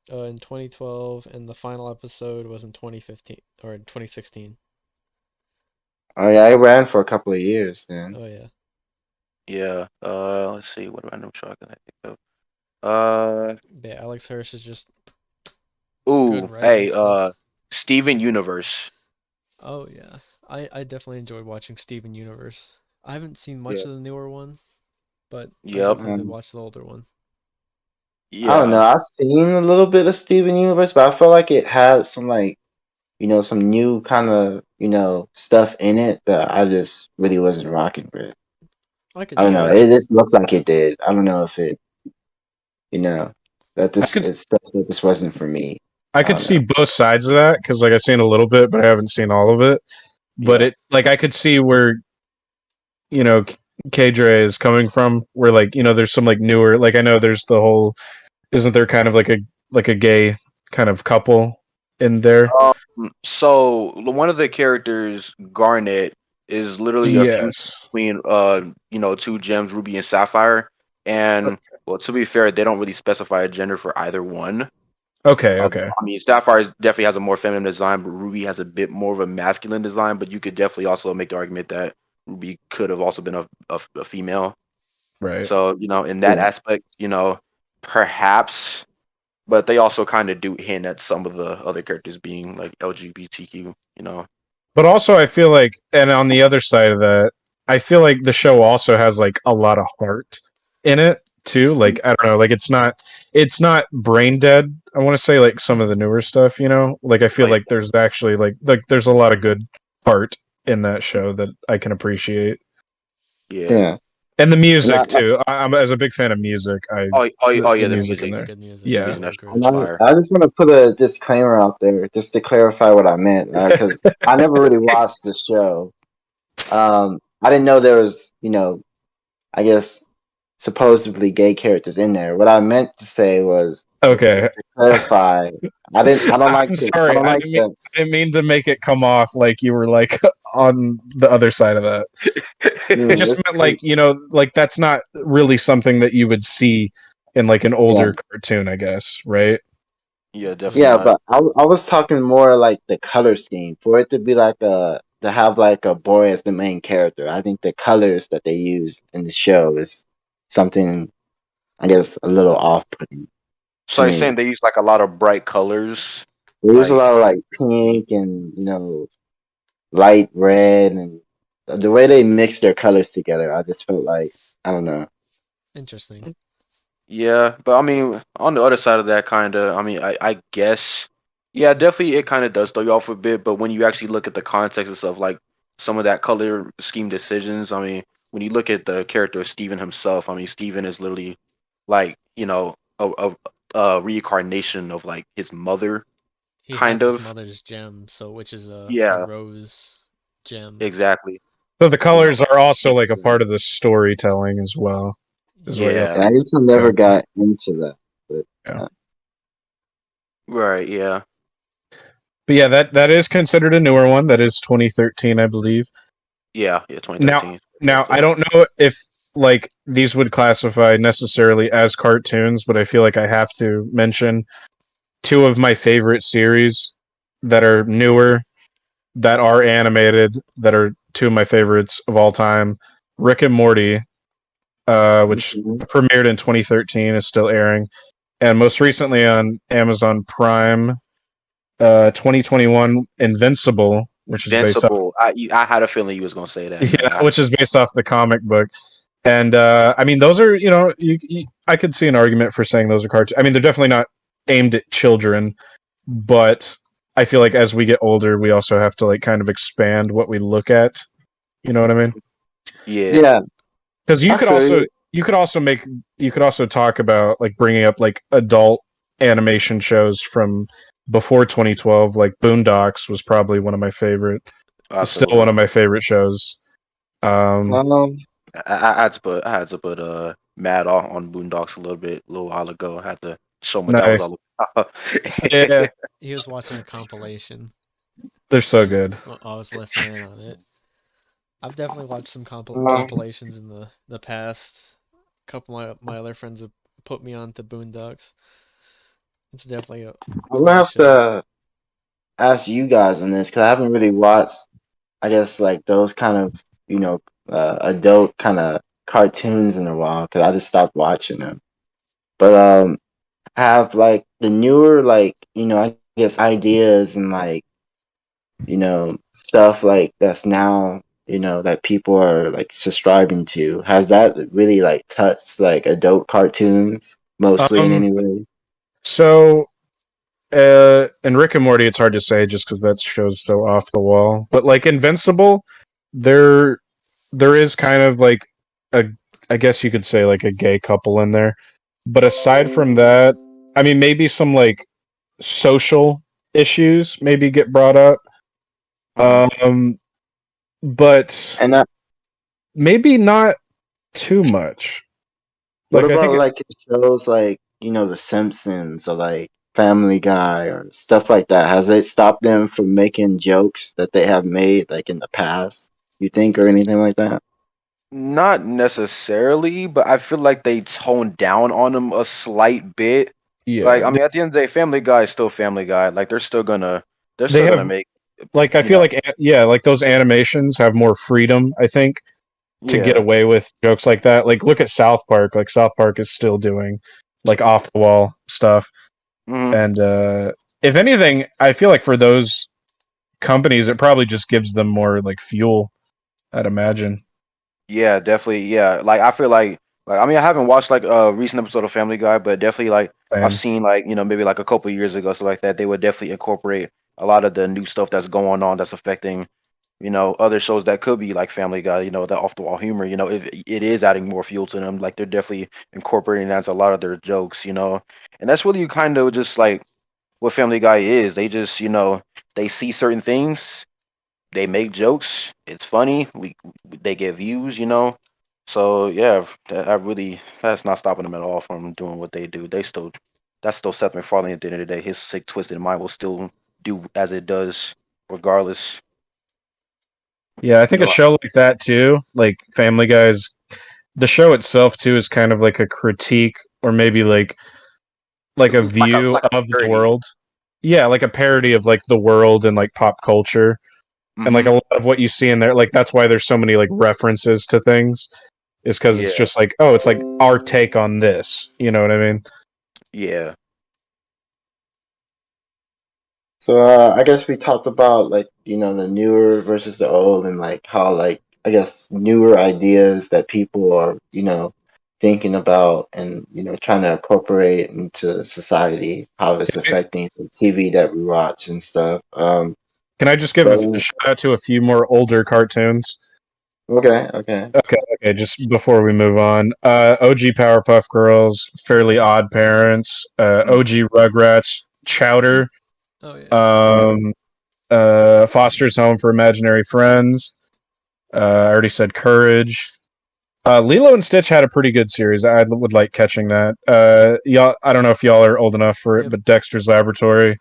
in 2012, and the final episode was in 2015 or in 2016. Oh yeah, it ran for a couple of years then. Oh yeah. Yeah. Let's see. What random show can I think of? Yeah, Alex Hirsch is just good Ooh, writing hey, stuff. Steven Universe. Oh yeah. I definitely enjoyed watching Steven Universe. I haven't seen much Yeah. of the newer one, but I Yep. definitely Um, watched the older one. I don't know. Yeah. I've seen a little bit of Steven Universe, but I felt like it had some like some new kind of stuff in it that I just really wasn't rocking with. I could I don't know. see Yeah. It that. just looked like it did. I don't know if it you know that I this could is stuff that this wasn't for me. I I could don't know. see both sides of that because like I've seen a little bit, but I haven't seen all of it. But Yeah. it like I could see where you know K-dre is coming from. Where like there's some like newer like I know there's the whole isn't there kind of like a gay kind of couple in there? So one of the characters, Garnet, is literally a few Yes. between two gems, Ruby and Sapphire. And well, to be fair, they don't really specify a gender for either one. Okay. Uh, Okay. I mean, Sapphire definitely has a more feminine design, but Ruby has a bit more of a masculine design. But you could definitely also make the argument that Ruby could have also been a female. Right. So in that Yeah. aspect, perhaps, but they also kind of do hint at some of the other characters being like LGBTQ. But also, I feel like, and on the other side of that, I feel like the show also has like a lot of heart in it too. Like I don't know, like it's not brain dead. I want to say like some of the newer stuff. Like I feel Like, like there's actually like there's a lot of good heart in that show that I can appreciate, yeah. Yeah. and the And music too. I'm as a big fan of music. Oh, The yeah, the music in music. there, Good music. The yeah. I music would that's agree. and fire. I just want to put a disclaimer out there just to clarify what I meant, because I never really watched the show. I didn't know there was, I guess supposedly gay characters in there. What I meant to say was Okay, to clarify. I don't like I'm I sorry. don't like the. I didn't mean to make it come off like you were like on the other side of that. I just It's, meant like like that's not really something that you would see in like an yeah, older cartoon, I guess, right? Yeah, definitely yeah, Yeah. not. but I was talking more like the color scheme for it to be like a to have like a boy as the main character. I think the colors that they use in the show is something I guess a little off-putting to So you're me. saying they use like a lot of bright colors, They use a like lot of like pink and light red, and the way they mix their colors together. I just felt like I don't know. Interesting. yeah. But I mean, on the other side of that, kind of, I mean, I guess Yeah, definitely it kind of does throw you off a bit, but when you actually look at the context and stuff, like some of that color scheme decisions, I mean, when you look at the character of Steven himself, I mean, Steven is literally like, a reincarnation of like his mother, He has kind his of. mother's gem, so which is a Yeah, rose gem. exactly. So the You know, colors are also like a yeah, part of the storytelling as well, is what you're. Yeah. yeah, Yeah, I guess I never got into that, but Yeah. right, yeah, But yeah, that is considered a newer one. That is 2013, I believe. yeah, Now, 2013. now I don't know if like these would classify necessarily as cartoons, but I feel like I have to mention two of my favorite series that are newer, that are animated, that are two of my favorites of all time. Rick and Morty, which Mhm. premiered in 2013, is still airing, and most recently on Amazon Prime, 2021, Invincible, which is based off Invincible. I had a feeling you was gonna say that, man. yeah, which is based off the comic book. And I mean, those are I could see an argument for saying those are cartoons. I mean, they're definitely not aimed at children, but I feel like as we get older, we also have to like kind of expand what we look at. You know what I mean? Yeah, Yeah, Because I feel you. you could also make you could also talk about like bringing up like adult animation shows from before 2012. Like Boondocks was probably one of my favorite. Still one absolutely. of my favorite shows. Um, Um, I had to put Mad on Boondocks a little while ago. I had to show him what that was nice. all about. Yeah, He was watching a compilation, they're so and good. I was listening in on it. I've definitely watched some uh, compilations in the past. A couple of my other friends have put me on to Boondocks. It's definitely a I'm gonna funny have show. to ask you guys on this because I haven't really watched, I guess, like those kind of, adult kind of cartoons in a while because I just stopped watching them. But have like the newer, like, I guess ideas and like, stuff like that's now, that people are like subscribing to. Has that really like touched like adult cartoons mostly in Um, any way? so in Rick and Morty, it's hard to say just because that show's so off the wall. But like Invincible, there there is kind of like a I guess you could say like a gay couple in there. But aside from that, I mean maybe some like social issues maybe get brought up. Mhm. Um, but And that, maybe not too much. what Like I about think like shows like, The Simpsons or like Family Guy or stuff like that? Has it stopped them from making jokes that they have made like in the past, you think, or anything like that? Not necessarily, but I feel like they toned down on them a slight bit. Like, yeah, I mean, at the end of the day, Family Guy is still Family Guy. Like, they're they still gonna have make, like I you feel know, like yeah, like those animations have more freedom, I think, to get yeah. away with jokes like that. Like look at South Park. Like South Park is still doing like off the wall stuff. Hmm. And if anything, I feel like for those companies it probably just gives them more like fuel, I'd imagine. Yeah, definitely. Yeah, like I feel like I mean I haven't watched like a recent episode of Family Guy, but definitely like I've Same. seen like maybe like a couple years ago, so like that they would definitely incorporate a lot of the new stuff that's going on that's affecting other shows that could be like Family Guy, the off the wall humor. If it is adding more fuel to them, like they're definitely incorporating that into a lot of their jokes. And that's really kind of just like what Family Guy is. They just they see certain things, they make jokes. It's funny. They get views. So yeah, I really that's not stopping them at all from doing what they do. That's still Seth MacFarlane at the end of the day. His sick twisted mind will still do as it does, regardless. Yeah, I You think a know, show like that too, like Family Guy's the show itself too is kind of like a critique or maybe like a view like a of the parody. world. Yeah, like a parody of like the world and like pop culture. And like Hmm. a lot of what you see in there, like that's why there's so many like references to things, is because it's Yeah, just like, oh, it's like our take on this. You know what I mean? yeah. So I guess we talked about like, the newer versus the old and like how like I guess newer ideas that people are, thinking about and trying to incorporate into society, how it's affecting the TV that we watch and stuff. Can I just give a So shout out to a few more older cartoons? okay. Okay, just before we move on, OG Powerpuff Girls, Fairly Odd Parents, OG Rugrats, Chowder, Oh yeah. um, Foster's Home for Imaginary Friends. I already said Courage. Lilo and Stitch had a pretty good series. I would like catching that. Y'all, I don't know if y'all are old enough for it, Yep. but Dexter's Laboratory,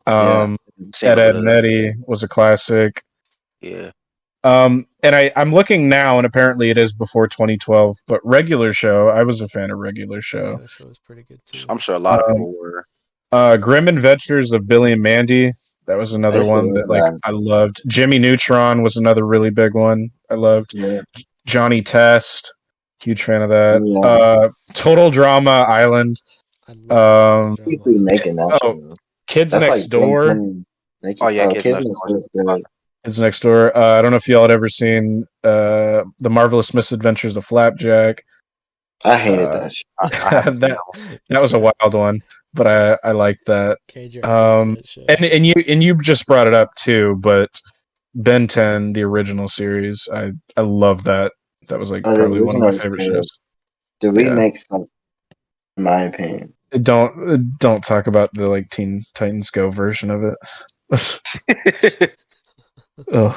Yeah. Seen a Ed, bit Ed of and that. Eddie was a classic. Yeah. And I'm looking now, and apparently it is before 2012. But Regular Show, I was a fan of Regular Show. Regular Show was pretty good too. I'm sure a lot of Um, people were. Grim Adventures of Billy and Mandy. That was I another used to one love that like that. I loved. Jimmy Neutron was another really big one. I loved. Yeah. Johnny Test, huge fan of that. Yeah. Total Drama Island. I love Total Um, Keep Drama Island. remaking that oh, show. Kids That's like Next Ben Door. 10. Oh yeah, Kids Kids Next Next Door. Door is good. Kids Next Door. I don't know if y'all had ever seen The Marvelous Misadventures of Flapjack. I hated Uh, that show. I haven't seen that that one. that was a wild one, but I liked that. K-dre hates that show. And you just brought it up too, but Ben 10, the original series, I love that. That was like The probably one of my original is favorite good. shows. The Yeah. remakes, in my opinion. Don't talk about the like Teen Titans Go version of it. Ugh.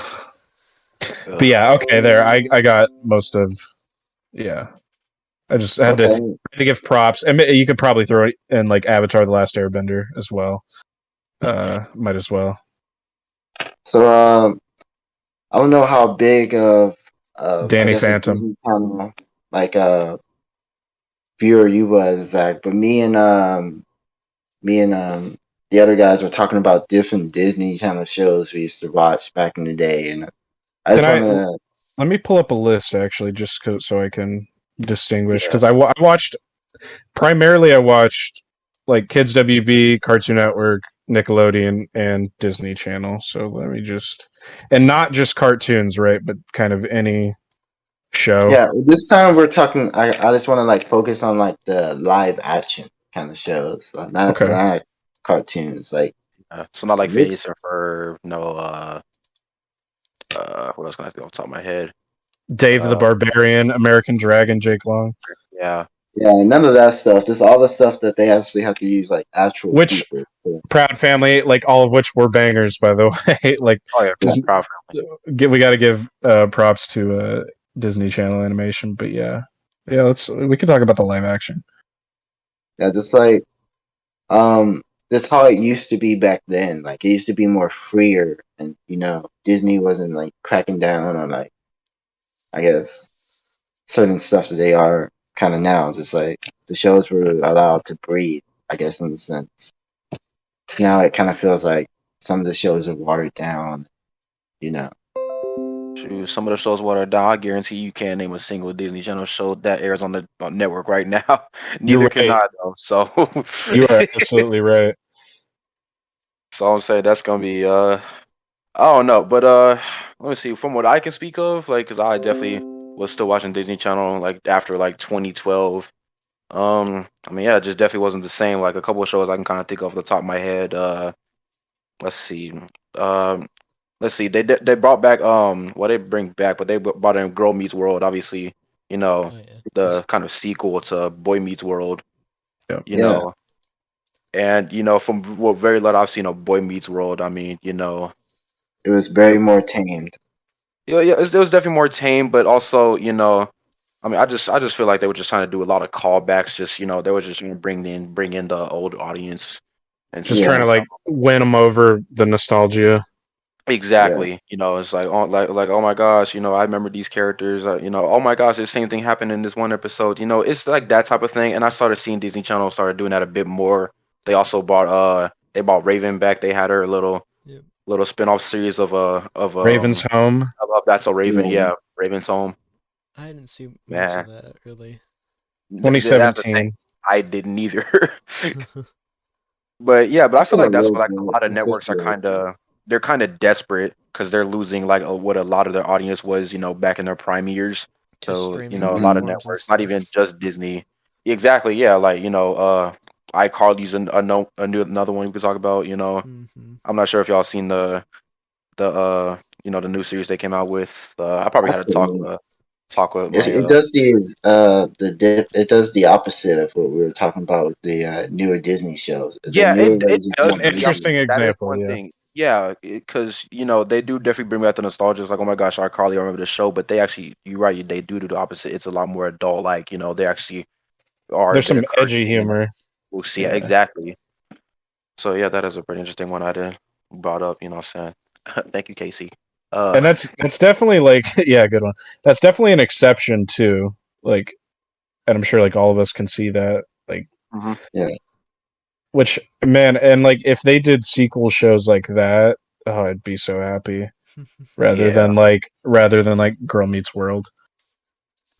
But yeah, okay, there. I got most of. Yeah, I just Okay. had to give props, and you could probably throw it in like Avatar: The Last Airbender as well. Might as well. So I don't know how big of I Danny guess a Phantom. Disney Channel like viewer you was, Zach, but me and the other guys were talking about different Disney Channel shows we used to watch back in the day, and I Can just I want to. let me pull up a list actually, just so I can distinguish Yeah. because I watched primarily I watched like Kids WB, Cartoon Network, Nickelodeon, and Disney Channel. So let me just and not just cartoons, right? But kind of any show. Yeah, this time we're talking. I just want to like focus on like the live action kind of shows, Okay. not cartoons. Like So not like this. Phineas and Ferb. No. What else can I think off the top of my head? Dave the Uh. Barbarian, American Dragon, Jake Long. Yeah. Yeah, none of that stuff. Just all the stuff that they actually have to use like actual Which people. Proud Family, like all of which were bangers, by the way. Like, Oh yeah. Yeah, just Proud we got to give props to Disney Channel animation. But yeah, we can talk about the live action. yeah, just like that's how it used to be back then. Like it used to be more freer, and Disney wasn't like cracking down on like I guess certain stuff that they are kind of now. Just like the shows were allowed to breathe, I guess in a sense. So now it kind of feels like some of the shows are watered down. You know. Shoot, some of the shows watered down. I guarantee you can't name a single Disney Channel show that airs on the network right now. Neither You're can right. I though. So, You are absolutely right. so I'm saying that's gonna be I don't know, but let me see. From what I can speak of, like, cause I definitely was still watching Disney Channel like after like 2012. I mean, yeah, it just definitely wasn't the same. Like a couple of shows I can kind of think off the top of my head. Let's see. Um, let's see. They brought back what they bring back, but they brought in Girl Meets World. Obviously, you know Oh yeah. the kind of sequel to Boy Meets World. Yep. You Yeah, know, and from what very little I've seen of Boy Meets World, I mean, it was it, very more tamed. yeah, it was definitely more tame, but also, I mean, I just feel like they were just trying to do a lot of callbacks. Just they were just gonna bring in the old audience and Just just trying Yeah, to like win them over the nostalgia. yeah. exactly. It's like oh like oh my gosh, I remember these characters. Oh my gosh, the same thing happened in this one episode. It's like that type of thing. And I started seeing Disney Channel started doing that a bit more. They bought Raven back. They had her Yep. little spin-off series Raven's Home. of That's So Raven. Yeah, Yeah, Raven's Home. I didn't see much of Man, that really. that's the thing. 2017. I didn't either. But yeah, but I I feel saw a like that's little what like a bit. lot of My networks are sister liked it. they're kind of desperate because they're losing like what a lot of their audience was, back in their prime years. to So, streaming a lot of platforms and networks, not stuff. even just Disney. Exactly, yeah, like, iCarly's another one we could talk about, Hmm. I'm not sure if y'all seen the new series they came out with. I probably I had to see. talk with It, my it does it does the opposite of what we were talking about with the newer Disney shows. The yeah, newer it versions It's does an on do the Disney. interesting opposite. That is example. one Yeah. thing. Yeah, because they do definitely bring back the nostalgia. It's like, oh my gosh, iCarly, I remember the show, but they actually, you're right, they do the opposite. It's a lot more adult, like, they actually are a There's bit some encouraging edgy and humor. we'll see. Yeah. Exactly. So yeah, that is a pretty interesting one I did brought up. What I'm saying. Thank you, Casey. And that's definitely like yeah, good one. That's definitely an exception too. Like, and I'm sure like all of us can see that. Like, mhm. Yeah. which man, and like if they did sequel shows like that, oh, I'd be so happy. Yeah, Rather than like Girl Meets World.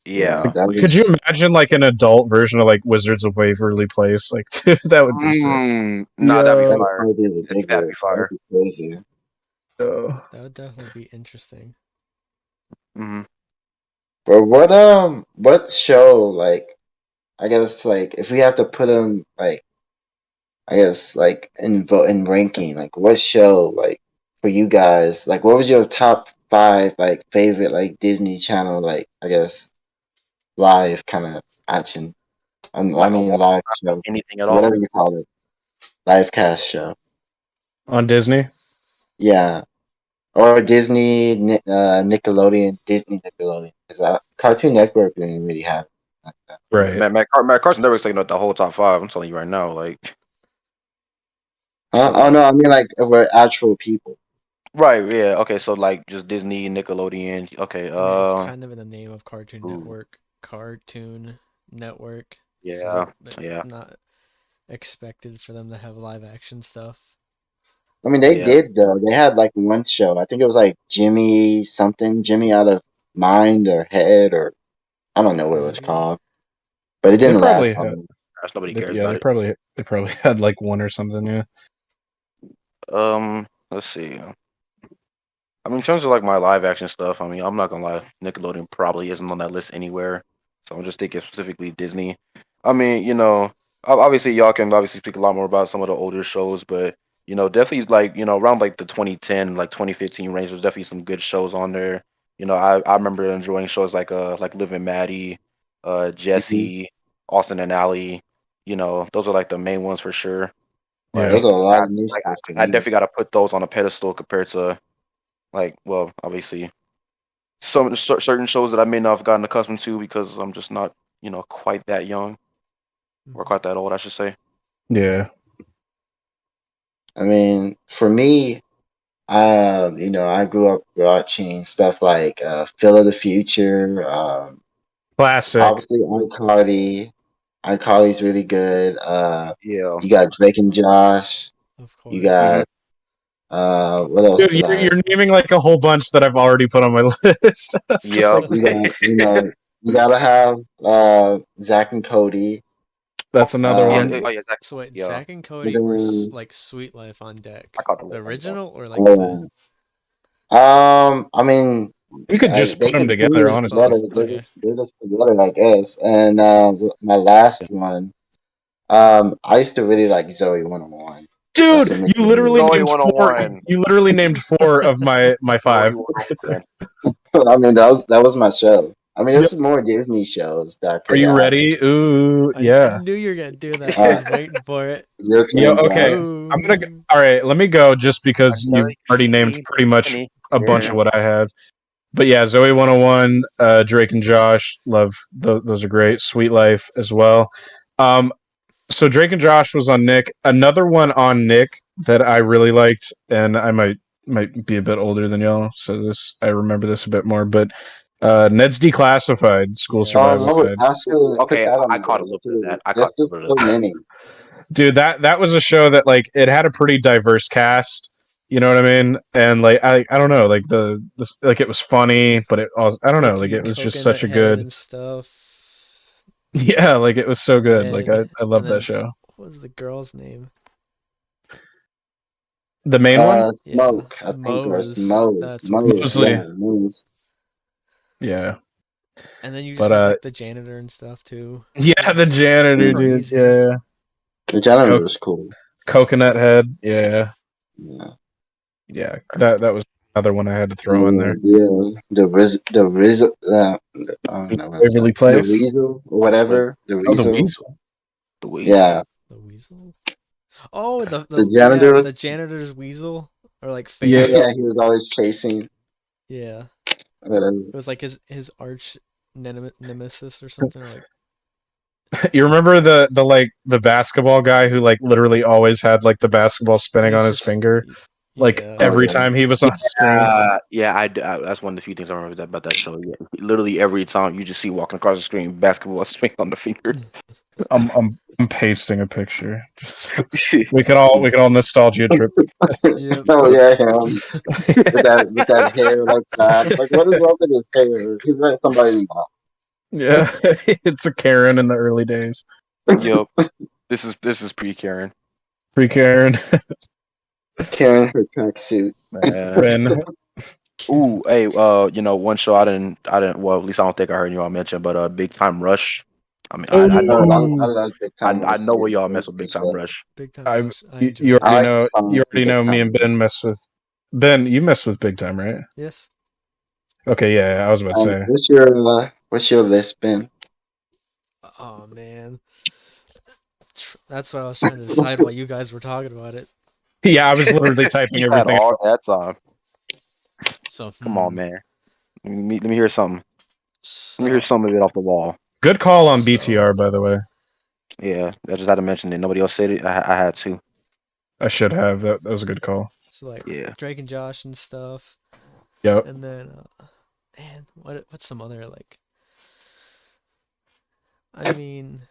Yeah, yeah. that Could you was imagine like an adult version of like Wizards of Waverly Place? Like, dude, that would be sick. Nah, that'd be that Yo, would fire. probably be That'd be ridiculous. That would fire. be crazy. yo. That would definitely be interesting. Hmm. But what show like I guess like if we have to put them like I guess like in ranking like what show like for you guys like what was your top five like favorite like Disney Channel like I guess live kind of action I Like of mean all live time, like show anything at all. whatever you call it live cast show On Disney, yeah or Disney Nickelodeon Disney Nickelodeon because Cartoon Network didn't really have it like that. right? Matt Carson Network's taking up the whole top five. I'm telling you right now. Like, Oh so no I mean like we're actual people. right, yeah, okay. So like just Disney, Nickelodeon. Okay, I mean, it's kind of in the name of Cartoon ooh, Network. Cartoon Network. So yeah, it's yeah, not expected for them to have live action stuff. I mean, they yeah. did though. They had like one show. I think it was like Jimmy something, Jimmy out of mind or head or I don't know what it was Maybe. called, but it They didn't probably last had. long. Gosh, nobody They, cares yeah, about it. they probably had like one or something. Yeah. Let's see. I mean, in terms of like my live action stuff, I mean, I'm not gonna lie, Nickelodeon probably isn't on that list anywhere. So I'm just thinking specifically Disney. I mean, obviously y'all can obviously speak a lot more about some of the older shows, but definitely like around like the 2010, like 2015 range, there's definitely some good shows on there. I remember enjoying shows like Liv and Maddie, Mhm. Jesse, Austin and Ally. Those are like the main ones for sure. Yeah. Those Like are a lot I of new like stuff to I me. definitely gotta put those on a pedestal compared to like, well, obviously, certain shows that I may not have gotten accustomed to because I'm just not, quite that young or Hmm. quite that old, I should say. Yeah. I mean, for me, I grew up watching stuff like Phil of the Future, Classic. obviously iCarly. iCarly's really good. Yeah. You got Drake and Josh. Of You course. Hmm. got what else Dude, did I? you're naming like a whole bunch that I've already put on my list. Just Yep. like You got, you gotta have Zach and Cody. that's another Yeah. Um, one. Oh yeah. Exactly. So wait, Yeah. Zach and and Cody or then, like Sweet Life on Deck? I caught the The list. Yeah. original or like the oh, I mean, You could just they put them could together, do honestly. together. both? Okay. They're just together, I guess. And my last one, I used to really like Zoe 101. That's Dude, a you literally Nickelodeon. Zoe named four. 101. You literally named four of my Zoe five right there. 101. I mean, that was my show. I mean, Yo, there's more Disney shows that I are could you add. ready? Ooh, I yeah. knew you were gonna do that. I Uh, was waiting for it. your Yo, turn, okay. Zach. I'm gonna. Ooh. All right, let me go just because Another you've already named scene. pretty much Funny. a bunch Yeah. of what I have. But yeah, Zoe 101, Drake and Josh, love those are great. Sweet Life as well. Um, so Drake and Josh was on Nick. Another one on Nick that I really liked, and I might be a bit older than y'all, so this I remember this a bit more. But Ned's Declassified, School Yeah. Oh, Survival I would Guide. actually put Okay, that on I my caught a list little bit of too. that. I There's caught a just little bit so of that. many. Dude, that was a show that like it had a pretty diverse cast. You know what I mean? And like I don't know, like like it was funny, but it also I don't know, like Cookie it was just Coconut such a Head good and stuff. yeah, like it was so good. Like And I and love that then show. what was the girl's name? The main one? Yeah, Smoke, I think, or Mose. Smose. That's what it Mose, was. Mosley. yeah, Mose. Yeah. And then you just But had like the janitor and stuff too. yeah, It the was janitor, dude. crazy. Yeah, The janitor Co- was cool. coconut head. Yeah, Yeah. yeah. That was another one I had to throw in there. I don't know what it's Waverly like. The Place. weasel or Like whatever. The Oh, the weasel. weasel. the weasel. Yeah. The weasel. Oh, The janitor the was. janitor's weasel or like Yeah. favorite. Yeah, he was always chasing. Yeah, Whatever. it was like his arch nemesis or something. Or like You remember the like the basketball guy who like literally always had like the basketball he spinning was on his just finger like yeah. Oh every yeah. time he was on screen. That's one of the few things I remember about that show. Yeah, literally every time you just see walking across the screen, basketball swing on the finger. I'm pasting a picture. Just we can all nostalgia trip. Yep. Oh yeah, him with that hair like that. Like, what is wrong with his hair? He's like somebody. Yeah, it's a Karen in the early days. Yep. This is pre Karen. Pre Karen, Carrying her tracksuit. Man. Ren. Ooh, hey, one show I didn't. Well, at least I don't think I heard you all mention, but Big Time Rush. I mean, I know, I Oh, love Big I Time I Rush know where too. y'all It mess was with good Big Time show. Rush. Big Time I Rush. I you enjoyed I it. like the you songs from already Big know me Time and Rush. Ben mess with Ben. You mess with Big Time, right? Yes. Okay, yeah, I was about to say. What's your list, Ben? Oh man, that's what I was trying to decide while you guys were talking about it. Yeah, I was literally typing You had everything. all that time. So Come on, man. Let me hear something. Let me hear So some of it off the wall. Good call on so BTR, by the way. Yeah, I just had to mention it. Nobody else said it. I had to. I should have. That was a good call. so like Yeah. Drake and Josh and stuff, Yep. and then man, what's some other like? I mean,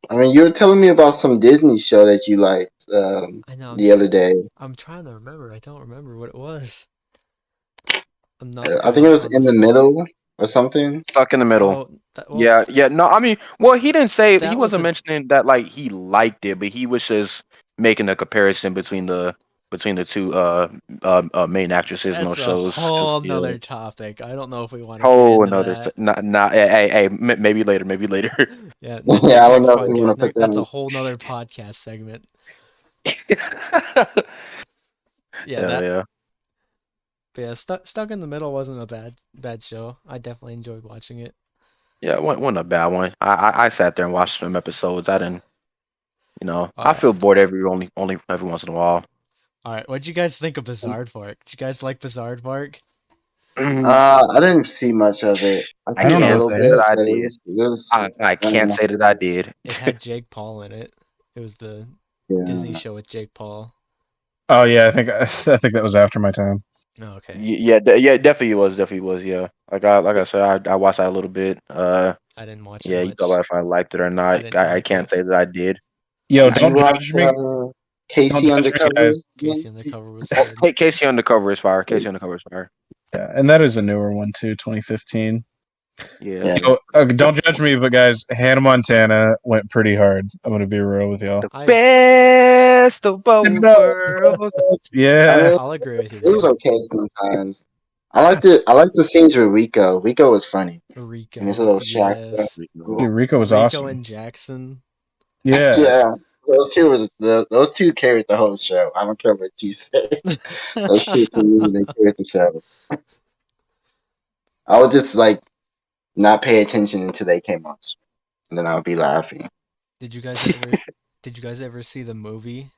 I mean, you were telling me about some Disney show that you liked I know the other day. I'm trying to remember. I don't remember what it was. I'm not I good think it was on In the the Middle or something. Stuck in the middle. oh well Yeah, yeah. No, I mean, well, he didn't say he that was wasn't a mentioning that like he liked it, but he was just making a comparison between the two main actresses in that's those a shows. 'Cause, whole yeah, nother topic. I don't know if we want to get whole into another. that. Nah. Hey, maybe later. Maybe later. Yeah, Yeah, I don't next know if you want podcast. to put That's a that. whole nother podcast segment. Yeah, Yeah, that. yeah, But yeah, stuck in the middle wasn't a bad show. I definitely enjoyed watching it. yeah. It wasn't a bad one. I sat there and watched some episodes. I didn't. All I right, feel bored only every once in a while. all right. What'd you guys think of Bizarre Park? Did you guys like Bizarre Park? I didn't see much of it. I I I seen a don't know can't what little say that that bit, is. I but did. it was I can't say that I did. It had Jake Paul in it. It was the Disney yeah. show with Jake Paul. Oh yeah, I think that was after my time. Oh, okay, Yeah, definitely was. Yeah, like I said, I watched that a little bit. I didn't watch it Yeah, you thought much. about if I liked it or I not. didn't I like can't it. say that I did. Yo, Did you don't watch judge me. Don't Casey judge me, Undercover? guys. Casey Undercover was Oh, good. Casey Undercover is fire. Casey Undercover is fire. Yeah, and that is a newer one too, 2015. Yeah, Yeah. Yo, don't judge me, but guys, Hannah Montana went pretty hard. I'm gonna be real with y'all. the I best of both worlds. I Yeah, mean, I'll agree with you it was there. okay sometimes. I liked it. I liked the scenes with Rico. Rico was funny. And his Rico, little shack. yes. dude, Rico was Rico awesome. and Jackson. Yeah, Yeah. Those two carried the whole show. I don't care what you say. Those two to me, they carried the show. I would just like not pay attention until they came on, and then I would be laughing. Did you guys ever did you guys ever see the movie?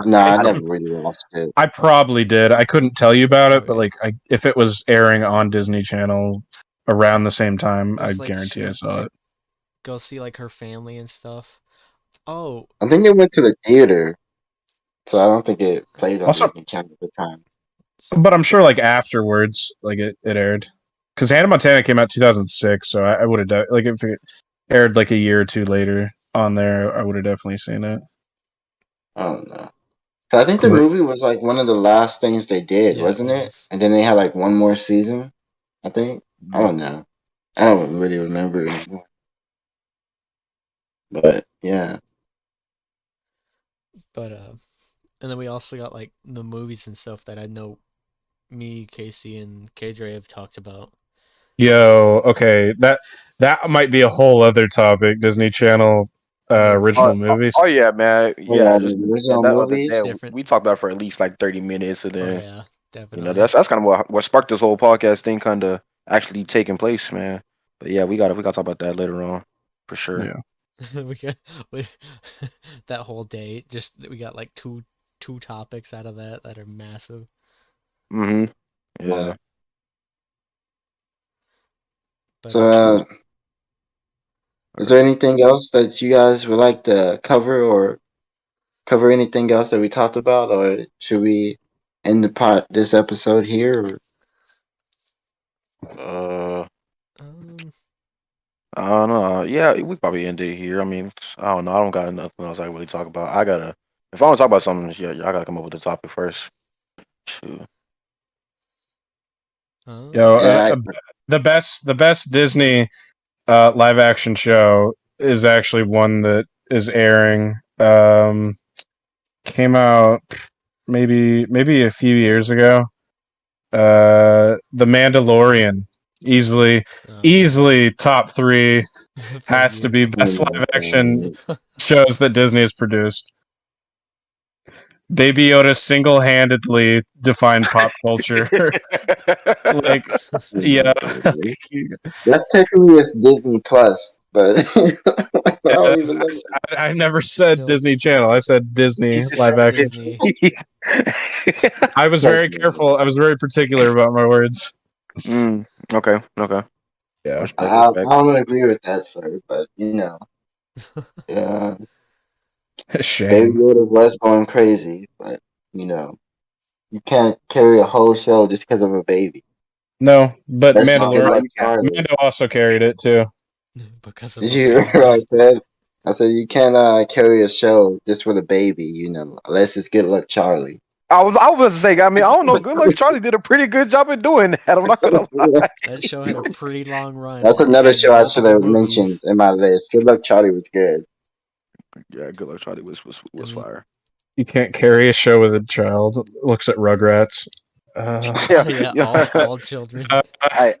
No, I, I I never didn't. really watched it. I probably did. I couldn't tell you about it, but Okay. like, if it was airing on Disney Channel around the same time, It I was like she guarantee I would saw it. go see like her family and stuff. Oh, I think it went to the theater, so I don't think it played on Also, Disney Channel at the time. but I'm sure like afterwards, like it aired because Hannah Montana came out 2006, so I would have like if it aired like a year or two later on there, I would have definitely seen it. I don't know. 'Cause I think the movie was like one of the last things they did, yeah, it wasn't it? was. And then they had like one more season. I think. I Mhm. don't know. I don't really remember anymore. But yeah. But and then we also got like the movies and stuff that I know me, Casey, and K-dre have talked about. Yo, okay, that might be a whole other topic. Disney Channel Oh, original movies. oh yeah, man. Yeah, Yeah, just the yeah, original that other day movies. Different. we talked about it for at least like 30 minutes, and Oh then yeah, you know definitely. that's kind of what sparked this whole podcast thing kind of actually taking place, man. But yeah, we got to talk about that later on for sure. Yeah. we got we, that whole day. Just we got like two topics out of that are massive. Mm-hmm. Uh, Yeah. But so, All is there right. anything else that you guys would like to cover, or cover anything else that we talked about, or should we end this episode here? Or? Uh, um, I don't know. Yeah, we probably end it here. I mean, I don't know. I don't got nothing else I can really talk about. I gotta. If I want to talk about something, yeah, I gotta come up with the topic first. Shoot. Yo, Yeah, the best Disney live action show is actually one that is airing. Came out maybe a few years ago. The Mandalorian, easily oh, easily top three, for has to be you. best live action shows that Disney has produced. Baby Yoda single handedly defined pop culture. Like, yeah, that's technically it's Disney Plus, but I don't even know. I never It's said still Disney Channel. I said Disney live action. Disney. I was very Technically. careful. I was very particular about my words. Mm, okay, okay. Yeah, Respect, respect. I don't agree with that, sir, but uh, Baby shame. Yoda was going crazy, but you know, you can't carry a whole show just because of a baby. No, but That's just good No, Mandalorian. luck, you can't. Charlie. Mando also carried it too. Because of Did a you hear what I baby. said? I said you can't carry a show just for the baby, unless it's good luck, Charlie. I was about to say. I mean, I don't know. Good Luck Charlie did a pretty good job at doing that. I'm not gonna lie. That show had a pretty long run That's and it another had show I should multiple have movies. mentioned in my list. Good luck, Charlie was good. Yeah, Good Luck Charlie was And then fire. You can't carry a show with a child. Looks at Rugrats. Yeah, yeah, yeah. all children. Uh, Hey,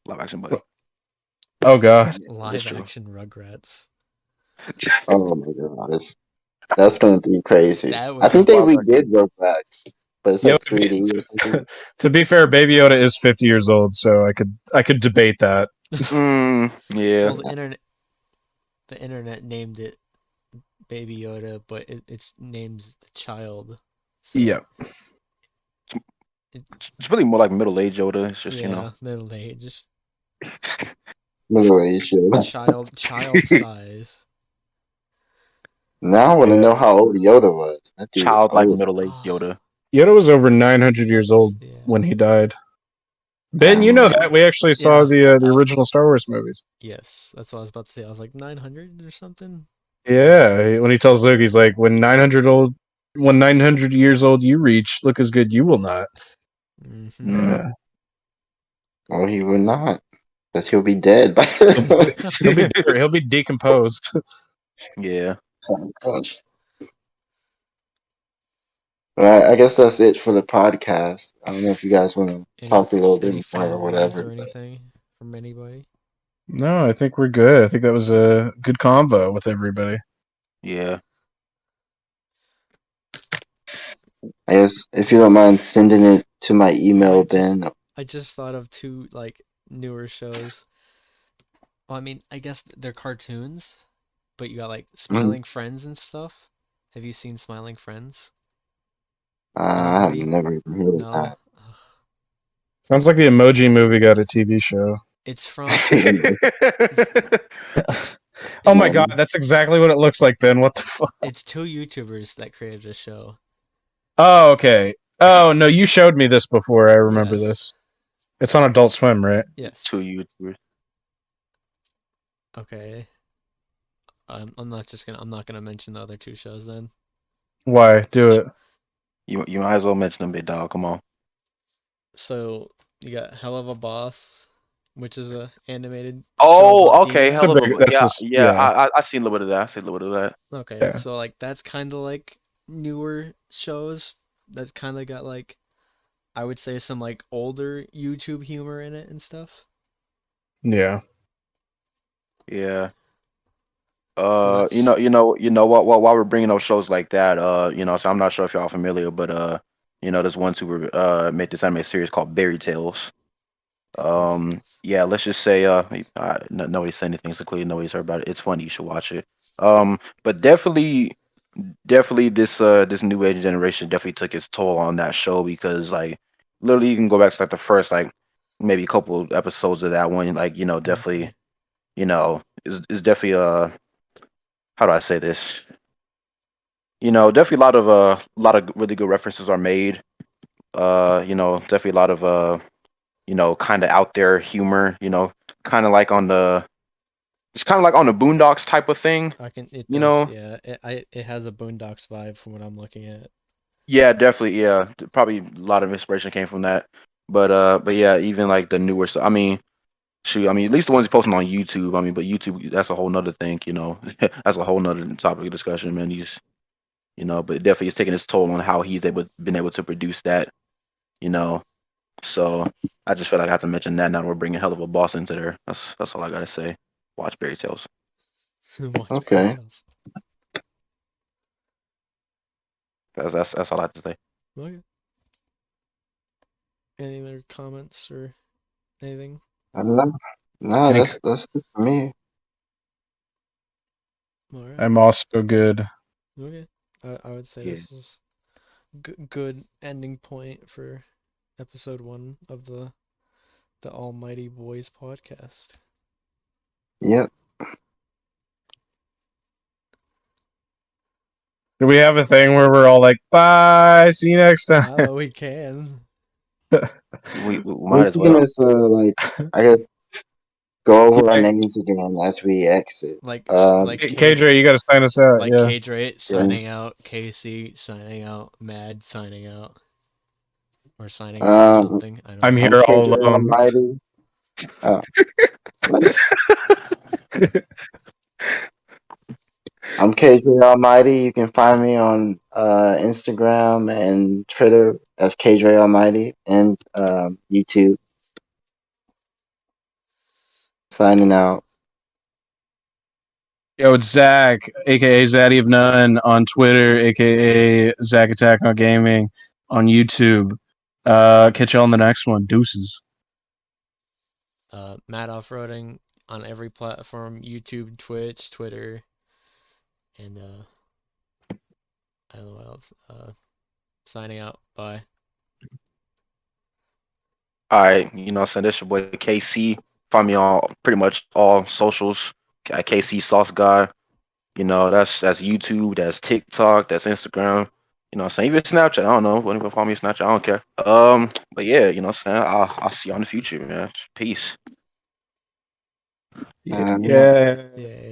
live action, buddy. oh god. It's Live true. action Rugrats. Oh my god, that's gonna be crazy. That I would think be they Live redid action. Roblox, but it's Yo, like 3D or something. to be fair, Baby Yoda is 50 years old, so I could debate that. Yeah. well the internet named it Baby Yoda, but it's names the child. So Yep. it, It's really more like middle age Yoda. It's just yeah, middle age. Middle age show. Child size. Now I want to know yeah, how old Yoda was. That dude was child like old. middle age Ah, Yoda. Yoda was over 900 years old yeah. when he died. Ben, you know Um, that we actually saw Yeah. the original Star Wars movies. Yes, that's what I was about to say. I was like 900 or something. Yeah, when he tells Luke, he's like, when 900 years old you reach, look as good you will not." Mm-hmm. mm, Yeah, oh, he would not, because he'll be dead by. he'll be bitter. He'll be decomposed. Yeah. Well, I guess that's it for the podcast. I don't know if you guys want to Any talk a little any bit more or final words whatever, or but anything from anybody? No, I think we're good. I think that was a good convo with everybody. Yeah. I guess if you don't mind sending it to my Oh, email, Ben. I just thought of two like newer shows. Well, I mean, I guess they're cartoons, but you got like Mhm. Smiling Friends and stuff. Have you seen Smiling Friends? I have Anybody? never even heard of No. that. Ugh. Sounds like the Emoji Movie got a TV show. It's from it's, Oh my it's god, that's exactly what it looks like, Ben. What the fuck? it's two YouTubers that created a show. Oh, okay. Oh no, you showed me this before. I remember Yes. this. It's on Adult Swim, right? Two Yes. YouTubers. Okay. I'm not gonna mention the other two shows then. Why? Do it. You might as well mention them, big dog. Come on. So you got Hell of a Boss, which is a animated show about Oh, okay. It's a demons. Hell of a big. That's yeah, just yeah. yeah, I seen a little bit of that. I seen a little bit of that. Okay, yeah. so like that's kind of like newer shows. That's kind of got like I would say some like older YouTube humor in it and stuff. Yeah. Yeah. So that's What? While we're bringing up shows like that, so I'm not sure if y'all familiar, but there's ones who were made this anime series called Berry Tales. Fairy Tales. Yeah, let's just say nobody said anything, so clearly nobody's heard about it. It's funny, you should watch it. But definitely this new age generation definitely took its toll on that show because like literally you can go back to like the first like maybe a couple episodes of that one, like definitely Okay. is definitely how do I say this? Definitely a lot of really good references are made. Definitely a lot of kind of out there humor. Kind of like on the it's kind of like on the Boondocks type of thing. I can. It You does. know, Yeah. It has a Boondocks vibe from what I'm looking at. yeah, definitely, yeah. Probably a lot of inspiration came from that. But yeah, even like the newer stuff. I mean, shoot, I mean, at least the ones posting on YouTube. I mean, but YouTube, that's a whole nother thing. That's a whole nother topic of discussion, man. But it definitely is taking its toll on how been able to produce that. You know, so I just feel like I have to mention that now that we're bringing hell of a boss into there. That's all I gotta say. Watch Fairy Tales. Watch Fairy Okay. Tales. That's all I have to say. Okay. Any other comments or anything? I don't know. No, Think that's good for me. All right. I'm also good. Okay. I would say Yeah. this is good ending point for episode 1 of the Almighty Boys podcast. Yep. Do we have a thing where we're all like, bye, see you next time? We can. We We're might as just gonna well. like I guess go over our Yeah, names again as we exit. Like K-dre, you got to sign us out. like Yeah. K-dre Yeah. signing out, Casey signing out, Mad signing out, or signing out or Um, something. I don't I'm know. I'm here all K-dre alone. Almighty. What? I'm K-dre Almighty. You can find me on Instagram and Twitter as K-dre Almighty and YouTube. Signing out. Yo, it's Zach, aka Zaddy of None on Twitter, aka Zach Attack on Gaming on YouTube. Catch y'all on the next one. Deuces. Mad Off-Roading on every platform: YouTube, Twitch, Twitter, and I don't know what else. Signing out. Bye. All right, so this your boy KC. Find me on pretty much all socials. KC Sauce Guy. That's YouTube, that's TikTok, that's Instagram. Even Snapchat. I don't know. Whatever, follow me on Snapchat. I don't care. But yeah, I'll see you on the future, man. Peace. Yeah. Yeah. Yeah. Yeah.